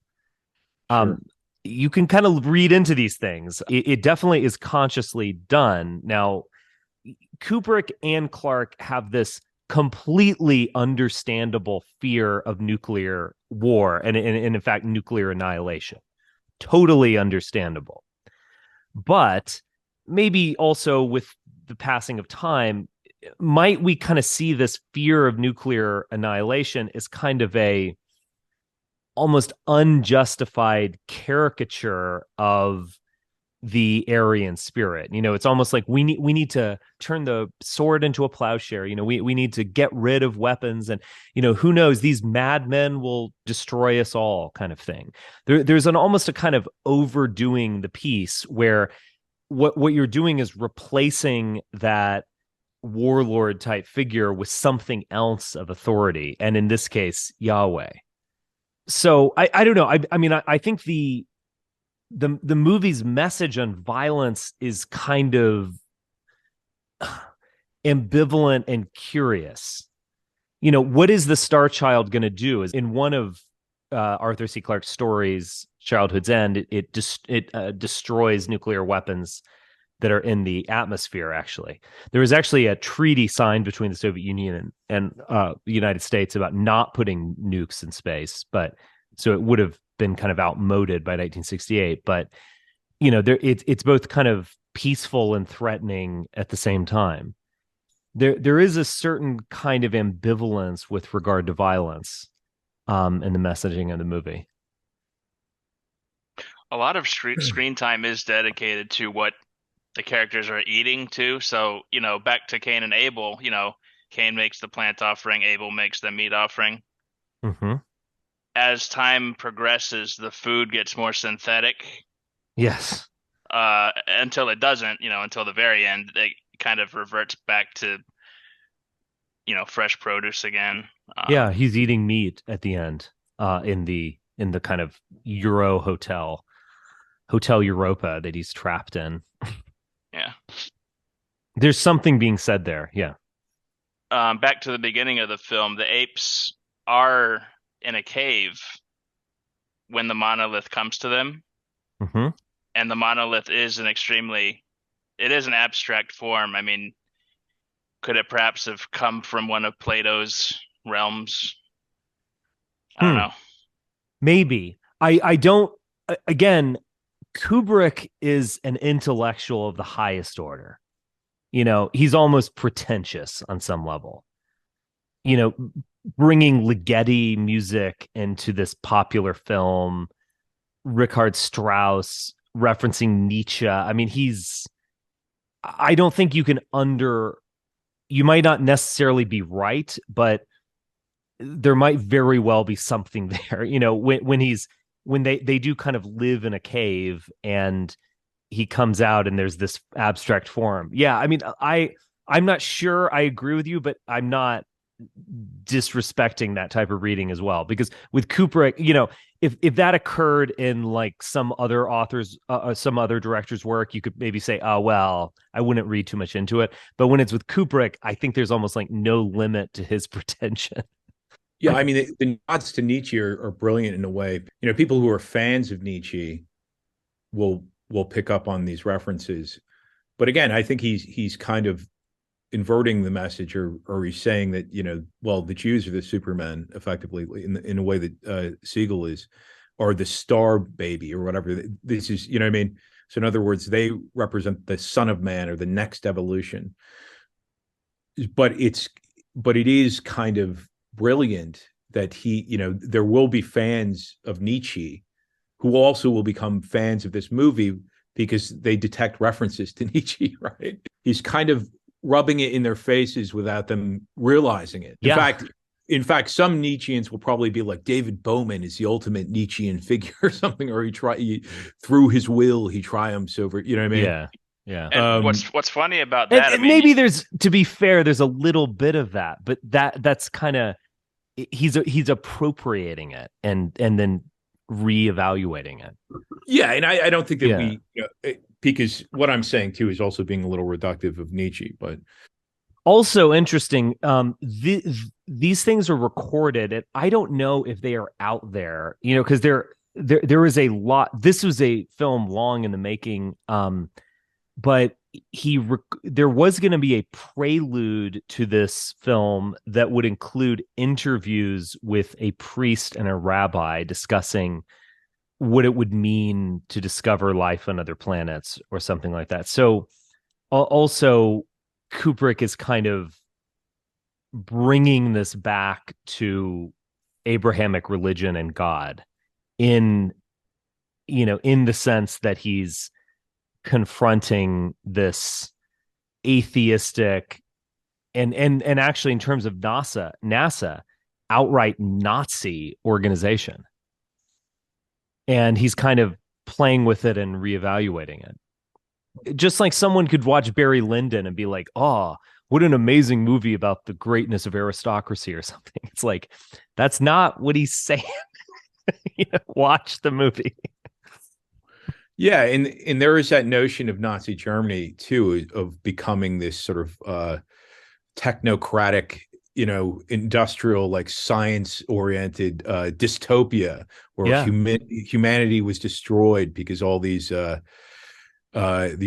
Speaker 1: Sure. You can kind of read into these things. It definitely is consciously done. Now, Kubrick and Clark have this completely understandable fear of nuclear war and in fact, nuclear annihilation. Totally understandable. But maybe also with the passing of time, might we kind of see this fear of nuclear annihilation as kind of a almost unjustified caricature of the Aryan spirit? It's almost like we need to turn the sword into a plowshare. We need to get rid of weapons, and who knows, these madmen will destroy us all, kind of thing. There's almost a kind of overdoing the piece where what you're doing is replacing that warlord type figure with something else of authority, and in this case, Yahweh. So I don't know. I mean, I think the movie's message on violence is kind of ambivalent and curious. What is the Star Child going to do? Is in one of Arthur C. Clarke's stories, Childhood's End, it destroys nuclear weapons that are in the atmosphere. Actually, there was actually a treaty signed between the Soviet Union and the United States about not putting nukes in space, but so it would have been kind of outmoded by 1968. But it's both kind of peaceful and threatening at the same time. There is a certain kind of ambivalence with regard to violence in the messaging of the movie.
Speaker 6: A lot of screen time is dedicated to what the characters are eating too. So, back to Cain and Abel, Cain makes the plant offering, Abel makes the meat offering.
Speaker 1: Mm-hmm.
Speaker 6: As time progresses, the food gets more synthetic.
Speaker 1: Yes.
Speaker 6: Until it doesn't, until the very end, it kind of reverts back to, fresh produce again.
Speaker 1: Yeah, he's eating meat at the end, in the kind of Euro Hotel Europa that he's trapped in.
Speaker 6: Yeah.
Speaker 1: There's something being said there. Yeah.
Speaker 6: Back to the beginning of the film, the apes are in a cave when the monolith comes to them.
Speaker 1: Mm-hmm.
Speaker 6: And the monolith is an abstract form. I mean, could it perhaps have come from one of Plato's realms? I don't know. Maybe.
Speaker 1: I don't, again, Kubrick is an intellectual of the highest order. He's almost pretentious on some level. Bringing Ligeti music into this popular film, Richard Strauss referencing Nietzsche. I mean, I don't think you might not necessarily be right, but there might very well be something there. When they do kind of live in a cave and he comes out and there's this abstract form. Yeah, I mean, I'm not sure I agree with you, but I'm not disrespecting that type of reading as well, because with Kubrick, if that occurred in like some other some other director's work, you could maybe say, oh well, I wouldn't read too much into it. But when it's with Kubrick, I think there's almost like no limit to his pretension.
Speaker 2: Yeah, I mean, the nods to Nietzsche are brilliant in a way. People who are fans of Nietzsche will pick up on these references. But again, I think he's kind of inverting the message, or he's saying that, well, the Jews are the Superman, effectively, in a way that Siegel is, or the star baby or whatever. This is, what I mean? So in other words, they represent the son of man or the next evolution. But it is kind of brilliant that there will be fans of Nietzsche who also will become fans of this movie because they detect references to Nietzsche, right? He's kind of rubbing it in their faces without them realizing it. In fact, some Nietzscheans will probably be like, David Bowman is the ultimate Nietzschean figure or something, or through his will, he triumphs over, you know what I mean?
Speaker 1: Yeah. Yeah.
Speaker 6: And what's funny about that?
Speaker 1: And maybe to be fair, there's a little bit of that, but that's kind of, he's appropriating it and then reevaluating it.
Speaker 2: Yeah, and I don't think that because what I'm saying too is also being a little reductive of Nietzsche, but
Speaker 1: also interesting. These things are recorded, and I don't know if they are out there. Because there is a lot. This was a film long in the making, but there was going to be a prelude to this film that would include interviews with a priest and a rabbi discussing what it would mean to discover life on other planets or something like that. So also Kubrick is kind of bringing this back to Abrahamic religion and God in the sense that he's confronting this atheistic and actually, in terms of NASA, outright Nazi organization. And he's kind of playing with it and reevaluating it. Just like someone could watch Barry Lyndon and be like, oh, what an amazing movie about the greatness of aristocracy or something. It's like, that's not what he's saying. Watch the movie.
Speaker 2: Yeah, and there is that notion of Nazi Germany too, of becoming this sort of technocratic, industrial, like science-oriented dystopia where humanity was destroyed because all these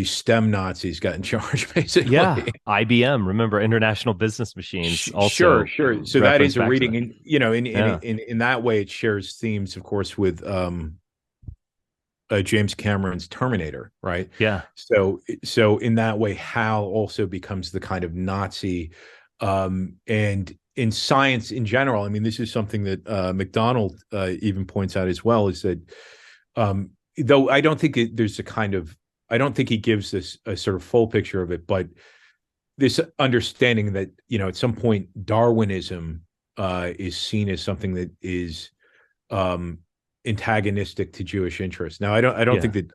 Speaker 2: STEM Nazis got in charge, basically.
Speaker 1: Yeah, IBM, remember, International Business Machines. Also
Speaker 2: sure. So that is a reading, and in that way, it shares themes, of course, with James Cameron's Terminator, right?
Speaker 1: Yeah.
Speaker 2: So in that way, HAL also becomes the kind of Nazi, and in science in general. I mean, this is something that McDonald even points out as well, is that though I don't think I don't think he gives this a sort of full picture of it, but this understanding that, at some point Darwinism is seen as something that is antagonistic to Jewish interests. Now, I don't think that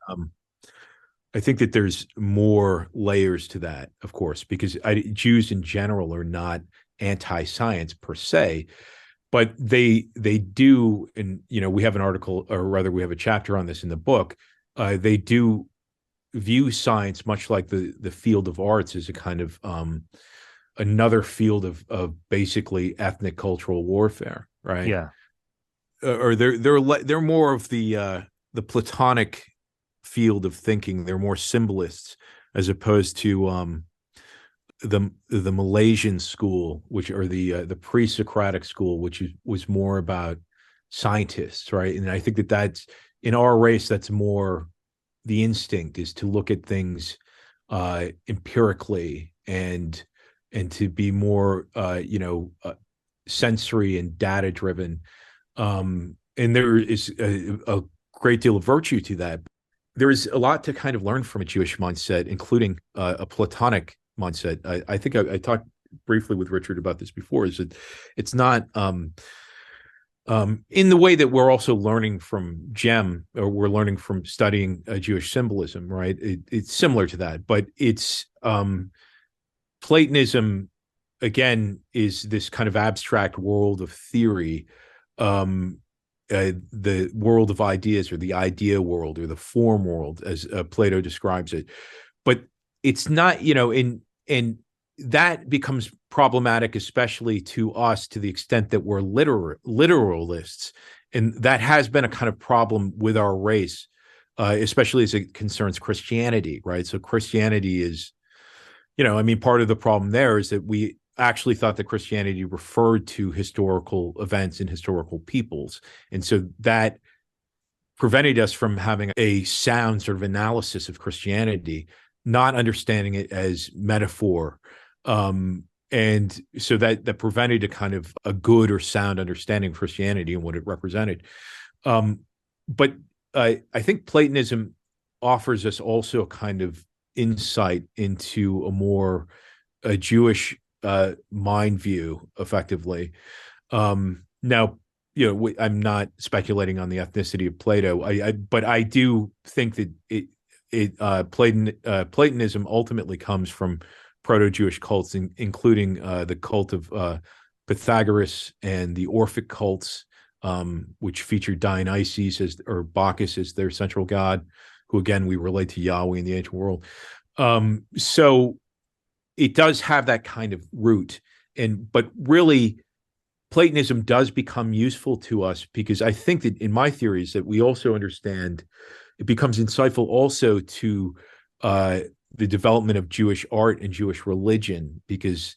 Speaker 2: I think that there's more layers to that, of course, because Jews in general are not anti-science per se, but they do, and we have an article, or rather we have a chapter on this in the book. They do view science much like the field of arts as a kind of another field of basically ethnic cultural warfare, right?
Speaker 1: Yeah.
Speaker 2: Or they're more of the Platonic field of thinking. They're more symbolists as opposed to the Malaysian school, which are the pre-Socratic school, which was more about scientists, right? And I think that's in our race, that's more the instinct, is to look at things empirically and to be more sensory and data driven. And there is a great deal of virtue to that. there is a lot to kind of learn from a Jewish mindset, including a Platonic mindset. I think I talked briefly with Richard about this before, is that it's not in the way that we're also learning from Gem, or we're learning from studying Jewish symbolism, right? It's similar to that, but it's Platonism, again, is this kind of abstract world of theory, the world of ideas, or the idea world, or the form world, as Plato describes it. But it's not, and that becomes problematic, especially to us, to the extent that we're literalists. And that has been a kind of problem with our race, especially as it concerns Christianity, right? So Christianity is, part of the problem there is that we actually thought that Christianity referred to historical events and historical peoples. And so that prevented us from having a sound sort of analysis of Christianity, not understanding it as metaphor. And so that prevented a kind of a good or sound understanding of Christianity and what it represented. But I think Platonism offers us also a kind of insight into a Jewish mind view, effectively. Now, I'm not speculating on the ethnicity of Plato, but I do think that Platonism ultimately comes from proto-Jewish cults, including the cult of Pythagoras and the Orphic cults, which featured Dionysus or Bacchus as their central god, who again we relate to Yahweh in the ancient world. So it does have that kind of root, but really Platonism does become useful to us, because I think that in my theories that we also understand, it becomes insightful also to the development of Jewish art and Jewish religion, because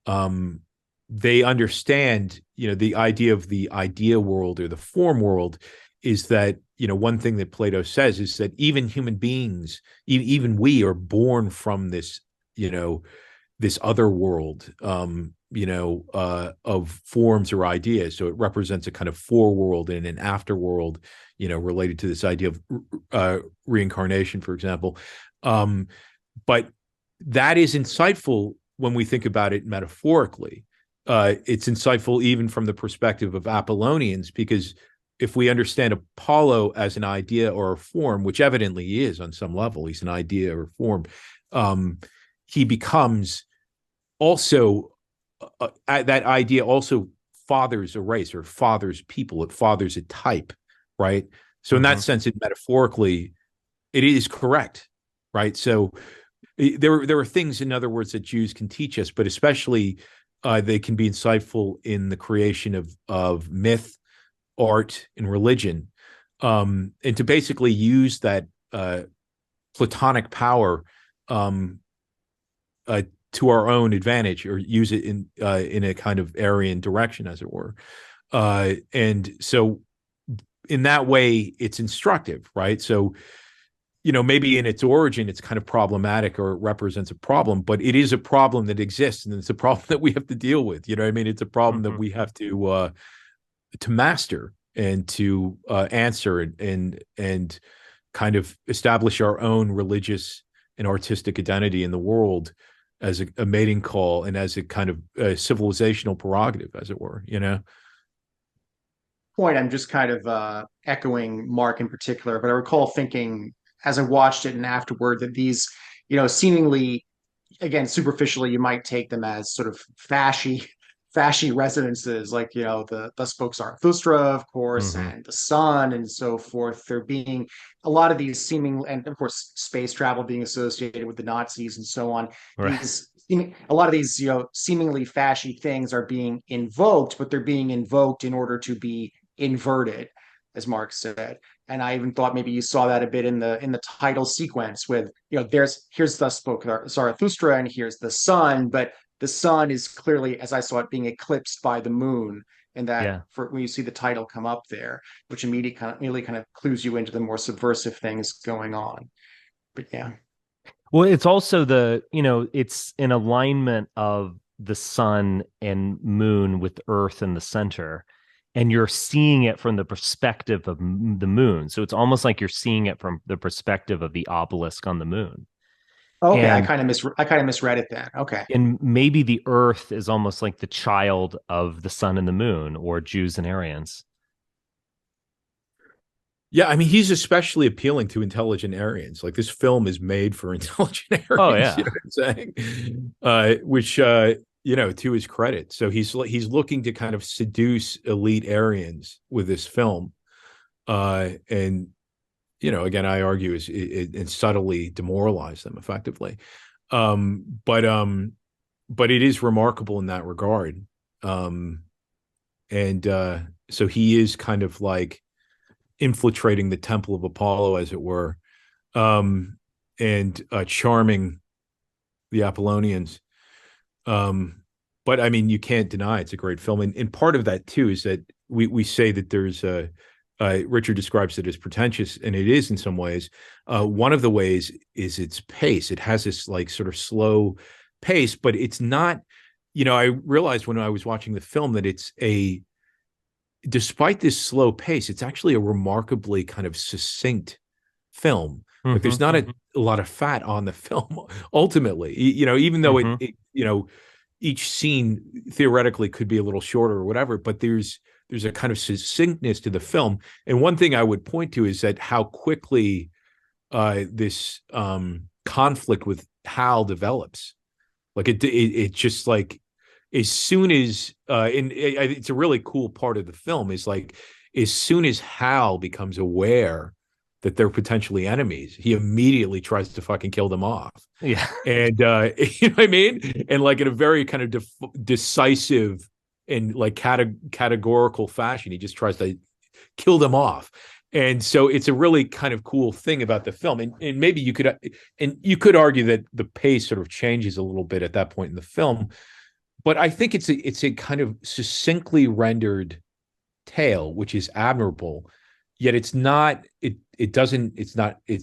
Speaker 2: they understand, the idea of the idea world or the form world is that, one thing that Plato says is that even human beings, even we are born from this, this other world, of forms or ideas. So it represents a kind of foreworld and an afterworld, related to this idea of reincarnation, for example. But that is insightful when we think about it metaphorically. It's insightful even from the perspective of Apollonians, because if we understand Apollo as an idea or a form, which evidently he is on some level, he's an idea or form, he becomes also, that idea also fathers a race or fathers people, it fathers a type, right? So in that sense, metaphorically, it is correct, right? So there are things, in other words, that Jews can teach us, but especially they can be insightful in the creation of myth, art, and religion, and to basically use that Platonic power to our own advantage, or use it in a kind of Aryan direction, as it were. And so in that way, it's instructive, right? So, maybe in its origin, it's kind of problematic, or it represents a problem, but it is a problem that exists, and it's a problem that we have to deal with. You know what I mean? It's a problem that we have to master and to answer, and kind of establish our own religious and artistic identity in the world as a mating call, and as a kind of civilizational prerogative, as it were,
Speaker 3: Point, I'm just kind of echoing Mark in particular, but I recall thinking as I watched it and afterward that these, seemingly, again, superficially, you might take them as sort of fashy resonances, like, the spoke Zarathustra, of course, and the sun and so forth. There being a lot of these seeming, and of course, space travel being associated with the Nazis and so on.
Speaker 1: Right.
Speaker 3: A lot of these, seemingly fashy things are being invoked, but they're being invoked in order to be inverted, as Mark said. And I even thought maybe you saw that a bit in the title sequence with, here's thus spoke Zarathustra, and here's the sun, but the sun is clearly, as I saw it, being eclipsed by the moon. And that for when you see the title come up there, which immediately kind of clues you into the more subversive things going on. But yeah.
Speaker 1: Well, it's also it's an alignment of the sun and moon with Earth in the center. and you're seeing it from the perspective of the moon. So it's almost like you're seeing it from the perspective of the obelisk on the moon.
Speaker 3: Okay,
Speaker 1: And
Speaker 3: I kind of misread it then. Okay.
Speaker 1: and maybe the Earth is almost like the child of the sun and the moon, or Jews and Aryans.
Speaker 2: Yeah, I mean, he's especially appealing to intelligent Aryans. Like this film is made for intelligent
Speaker 1: Oh
Speaker 2: Aryans. You
Speaker 1: yeah.
Speaker 2: know what I'm saying? Which you know, to his credit. So he's looking to kind of seduce elite Aryans with this film, and you know, again, I argue is it subtly demoralize them effectively. But it is remarkable in that regard. And so he is kind of like infiltrating the temple of Apollo, as it were, and charming the Apollonians. But I mean, you can't deny it's a great film, and part of that too is that we say that there's a Richard describes it as pretentious, and it is in some ways. One of the ways is its pace. It has this like sort of slow pace, but it's not. You know, I realized when I was watching the film that despite this slow pace, it's actually a remarkably kind of succinct film. Like there's not a lot of fat on the film ultimately, you know, even though you know, each scene theoretically could be a little shorter or whatever, but there's a kind of succinctness to the film. And one thing I would point to is that how quickly this conflict with Hal develops. Like it just like as soon as and it's a really cool part of the film is like as soon as Hal becomes aware that they're potentially enemies, he immediately tries to fucking kill them off.
Speaker 1: Yeah.
Speaker 2: And you know what I mean? And like in a very kind of decisive and like categorical fashion, he just tries to kill them off. And so it's a really kind of cool thing about the film. And maybe you could argue that the pace sort of changes a little bit at that point in the film. But I think it's a kind of succinctly rendered tale, which is admirable. Yet it's not. It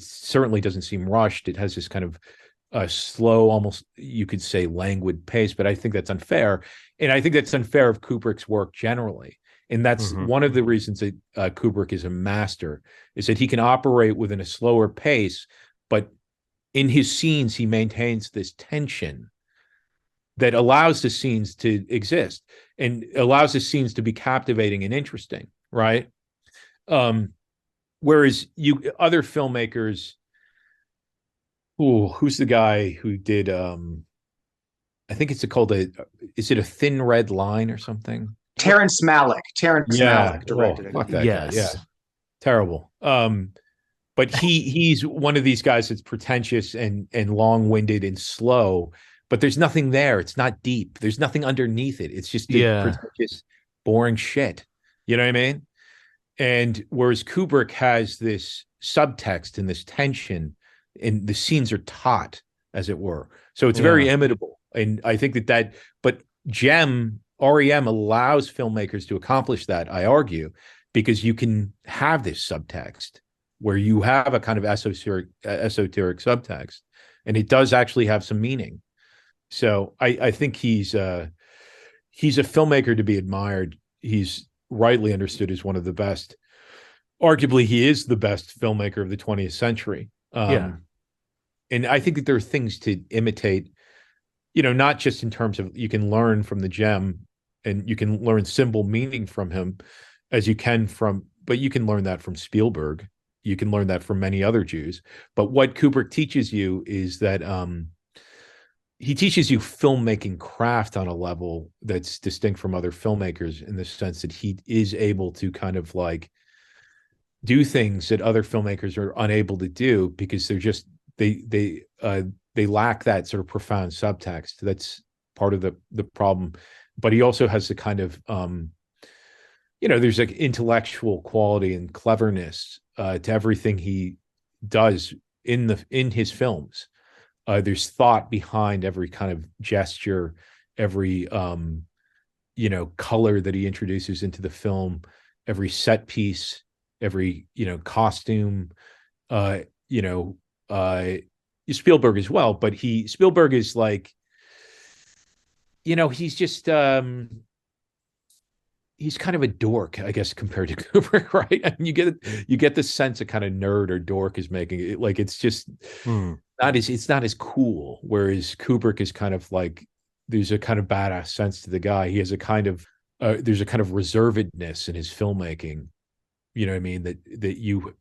Speaker 2: certainly doesn't seem rushed. It has this kind of slow, almost you could say languid pace. But I think that's unfair, and I think that's unfair of Kubrick's work generally. And that's one of the reasons that Kubrick is a master, is that he can operate within a slower pace, but in his scenes he maintains this tension that allows the scenes to exist and allows the scenes to be captivating and interesting, right? Whereas other filmmakers, who's the guy who did I think it's called is it A Thin Red Line or something?
Speaker 3: Terrence Malick directed it.
Speaker 2: Fuck that
Speaker 1: Yes.
Speaker 2: guy. Yeah. Terrible. But he's one of these guys that's pretentious and long-winded and slow, but there's nothing there. It's not deep. There's nothing underneath it. It's just pretentious, boring shit. You know what I mean? And whereas Kubrick has this subtext and this tension, and the scenes are taut, as it were. So it's very imitable. And I think but REM allows filmmakers to accomplish that, I argue, because you can have this subtext where you have a kind of esoteric subtext, and it does actually have some meaning. So I think he's a filmmaker to be admired. He's rightly understood as one of the best. Arguably, he is the best filmmaker of the 20th century. And I think that there are things to imitate, you know, not just in terms of you can learn from the gem and you can learn symbol meaning from him as you can but you can learn that from Spielberg. You can learn that from many other Jews. But what Kubrick teaches you is that he teaches you filmmaking craft on a level that's distinct from other filmmakers, in the sense that he is able to kind of like do things that other filmmakers are unable to do because they're just they lack that sort of profound subtext. That's part of the problem. But he also has the kind of you know, there's like intellectual quality and cleverness to everything he does in his films. There's thought behind every kind of gesture, every you know, color that he introduces into the film, every set piece, every, you know, costume, you know, Spielberg as well. But Spielberg is like, you know, he's just he's kind of a dork, I guess, compared to Kubrick, right? I mean, you get the sense a kind of nerd or dork is making it. Like it's just it's not as cool. Whereas Kubrick is kind of like there's a kind of badass sense to the guy. He has a kind of there's a kind of reservedness in his filmmaking. You know what I mean?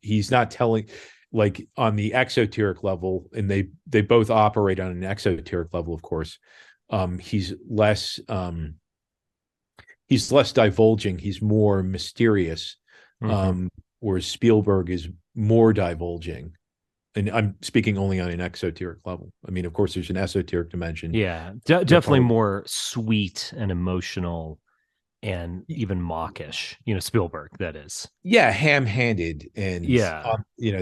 Speaker 2: He's not telling like on the exoteric level, and they both operate on an exoteric level, of course. He's less divulging. He's more mysterious. Whereas Spielberg is more divulging. And I'm speaking only on an exoteric level. I mean, of course, there's an esoteric dimension.
Speaker 1: Yeah, definitely more sweet and emotional and even mawkish. Spielberg, that is.
Speaker 2: Yeah, ham-handed and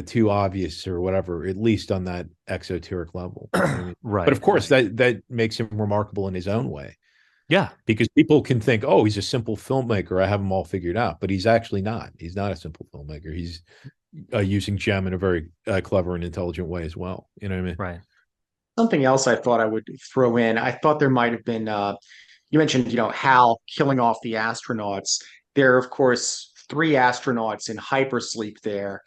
Speaker 2: too obvious or whatever, at least on that exoteric level. You know what I mean?
Speaker 1: Right.
Speaker 2: But of course, that makes him remarkable in his own way.
Speaker 1: Yeah.
Speaker 2: Because people can think, oh, he's a simple filmmaker. I have him all figured out. But he's actually not. He's not a simple filmmaker. He's using gem in a very clever and intelligent way as well. You know what I mean?
Speaker 1: Right.
Speaker 3: Something else I thought I would throw in. I thought there might have been, you mentioned, HAL killing off the astronauts. There are, of course, 3 astronauts in hypersleep there.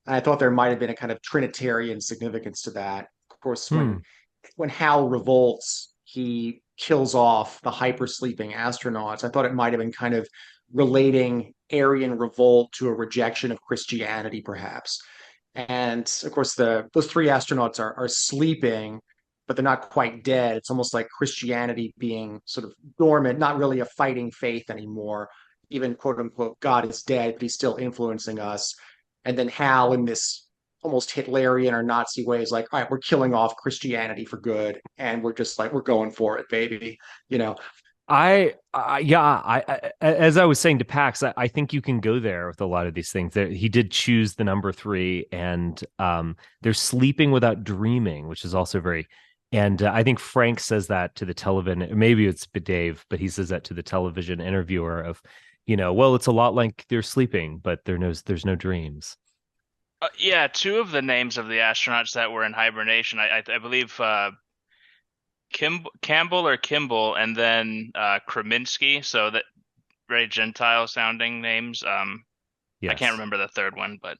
Speaker 3: And I thought there might have been a kind of Trinitarian significance to that. Of course, when HAL revolts, he kills off the hypersleeping astronauts. I thought it might have been kind of relating Aryan revolt to a rejection of Christianity, perhaps. And of course, those 3 astronauts are sleeping, but they're not quite dead. It's almost like Christianity being sort of dormant, not really a fighting faith anymore. Even quote unquote, God is dead, but he's still influencing us. And then HAL in this almost Hitlerian or Nazi way is like, all right, we're killing off Christianity for good. And we're just like, we're going for it, baby.
Speaker 1: As I was saying to Pax, I think you can go there with a lot of these things. He did choose the number 3, and they're sleeping without dreaming, which is also very. And I think Frank says that to the television. Maybe it's Dave, but he says that to the television interviewer of, well, it's a lot like they're sleeping, but there's no dreams.
Speaker 6: 2 of the names of the astronauts that were in hibernation, I believe. Campbell or Kimball, and then Kraminsky, so that very Gentile sounding names.
Speaker 1: Yes.
Speaker 6: I can't remember the third one, but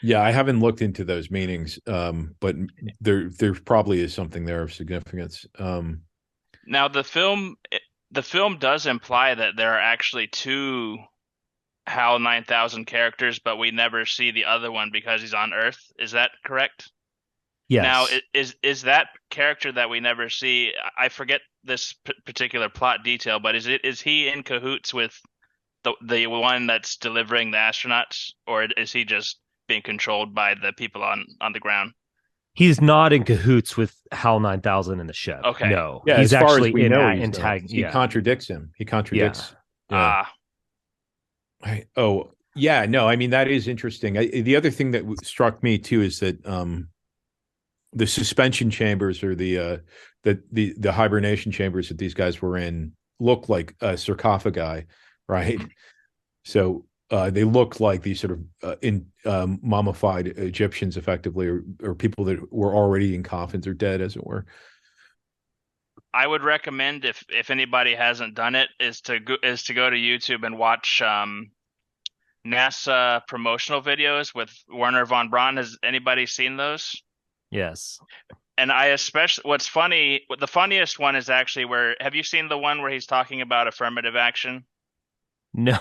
Speaker 2: yeah, I haven't looked into those meanings, but there probably is something there of significance.
Speaker 6: Now the film does imply that there are actually 2 HAL 9000 characters, but we never see the other one because he's on Earth. Is that correct?
Speaker 1: Yes.
Speaker 6: Now, is that character that we never see? I forget this particular plot detail, but is he in cahoots with the one that's delivering the astronauts, or is he just being controlled by the people on the ground?
Speaker 1: He's not in cahoots with HAL 9000 in the ship.
Speaker 6: Okay.
Speaker 1: No.
Speaker 2: Yeah,
Speaker 1: he's
Speaker 2: as far
Speaker 1: actually
Speaker 2: as we
Speaker 1: in
Speaker 2: know,
Speaker 1: he
Speaker 2: contradicts him. He contradicts.
Speaker 6: Yeah.
Speaker 2: Oh, yeah. No, I mean, that is interesting. The other thing that struck me too is that the suspension chambers or the hibernation chambers that these guys were in look like sarcophagi, right? So they look like these sort of mummified Egyptians, effectively, or people that were already in coffins or dead, as it were.
Speaker 6: I would recommend, if anybody hasn't done it, is to go to YouTube and watch NASA promotional videos with Werner von Braun. Has anybody seen those?
Speaker 1: Yes.
Speaker 6: And I especially, the funniest one is actually have you seen the one where he's talking about affirmative action?
Speaker 1: No.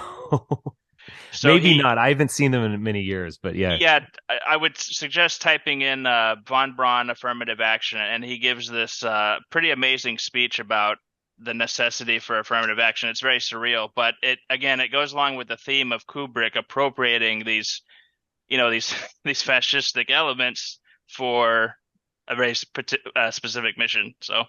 Speaker 1: So maybe not. I haven't seen them in many years, but yeah.
Speaker 6: Yeah, I would suggest typing in von Braun affirmative action, and he gives this pretty amazing speech about the necessity for affirmative action. It's very surreal, but it goes along with the theme of Kubrick appropriating these fascistic elements for a very specific mission. So.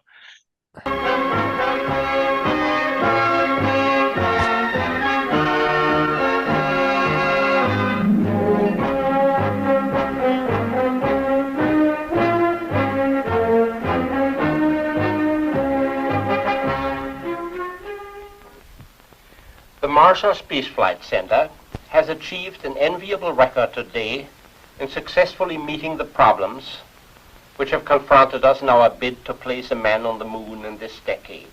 Speaker 7: The Marshall Space Flight Center has achieved an enviable record today in successfully meeting the problems which have confronted us in our bid to place a man on the moon in this decade.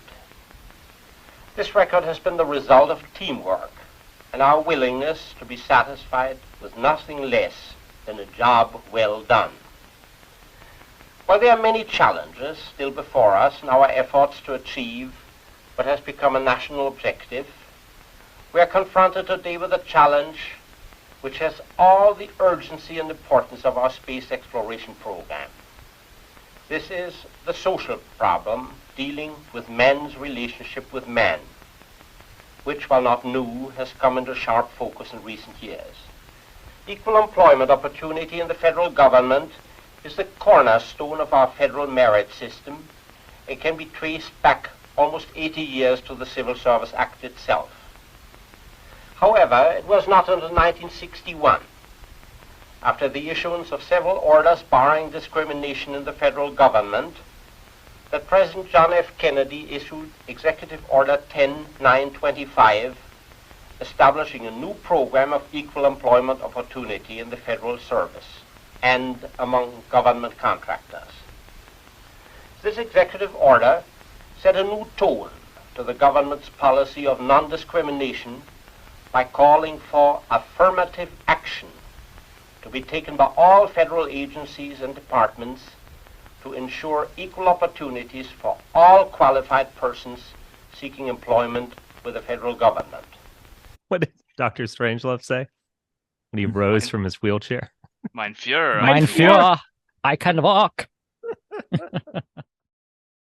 Speaker 7: This record has been the result of teamwork and our willingness to be satisfied with nothing less than a job well done. While there are many challenges still before us in our efforts to achieve what has become a national objective, we are confronted today with a challenge which has all the urgency and importance of our space exploration program. This is the social problem dealing with men's relationship with men, which, while not new, has come into sharp focus in recent years. Equal employment opportunity in the federal government is the cornerstone of our federal merit system and can be traced back almost 80 years to the Civil Service Act itself. However, it was not until 1961, after the issuance of several orders barring discrimination in the federal government, that President John F. Kennedy issued Executive Order 10925, establishing a new program of equal employment opportunity in the federal service and among government contractors. This executive order set a new tone to the government's policy of non-discrimination by calling for affirmative action to be taken by all federal agencies and departments to ensure equal opportunities for all qualified persons seeking employment with the federal government.
Speaker 1: What did Dr. Strangelove say when he rose from his wheelchair?
Speaker 6: Mein Führer.
Speaker 8: Mein Führer, I can walk.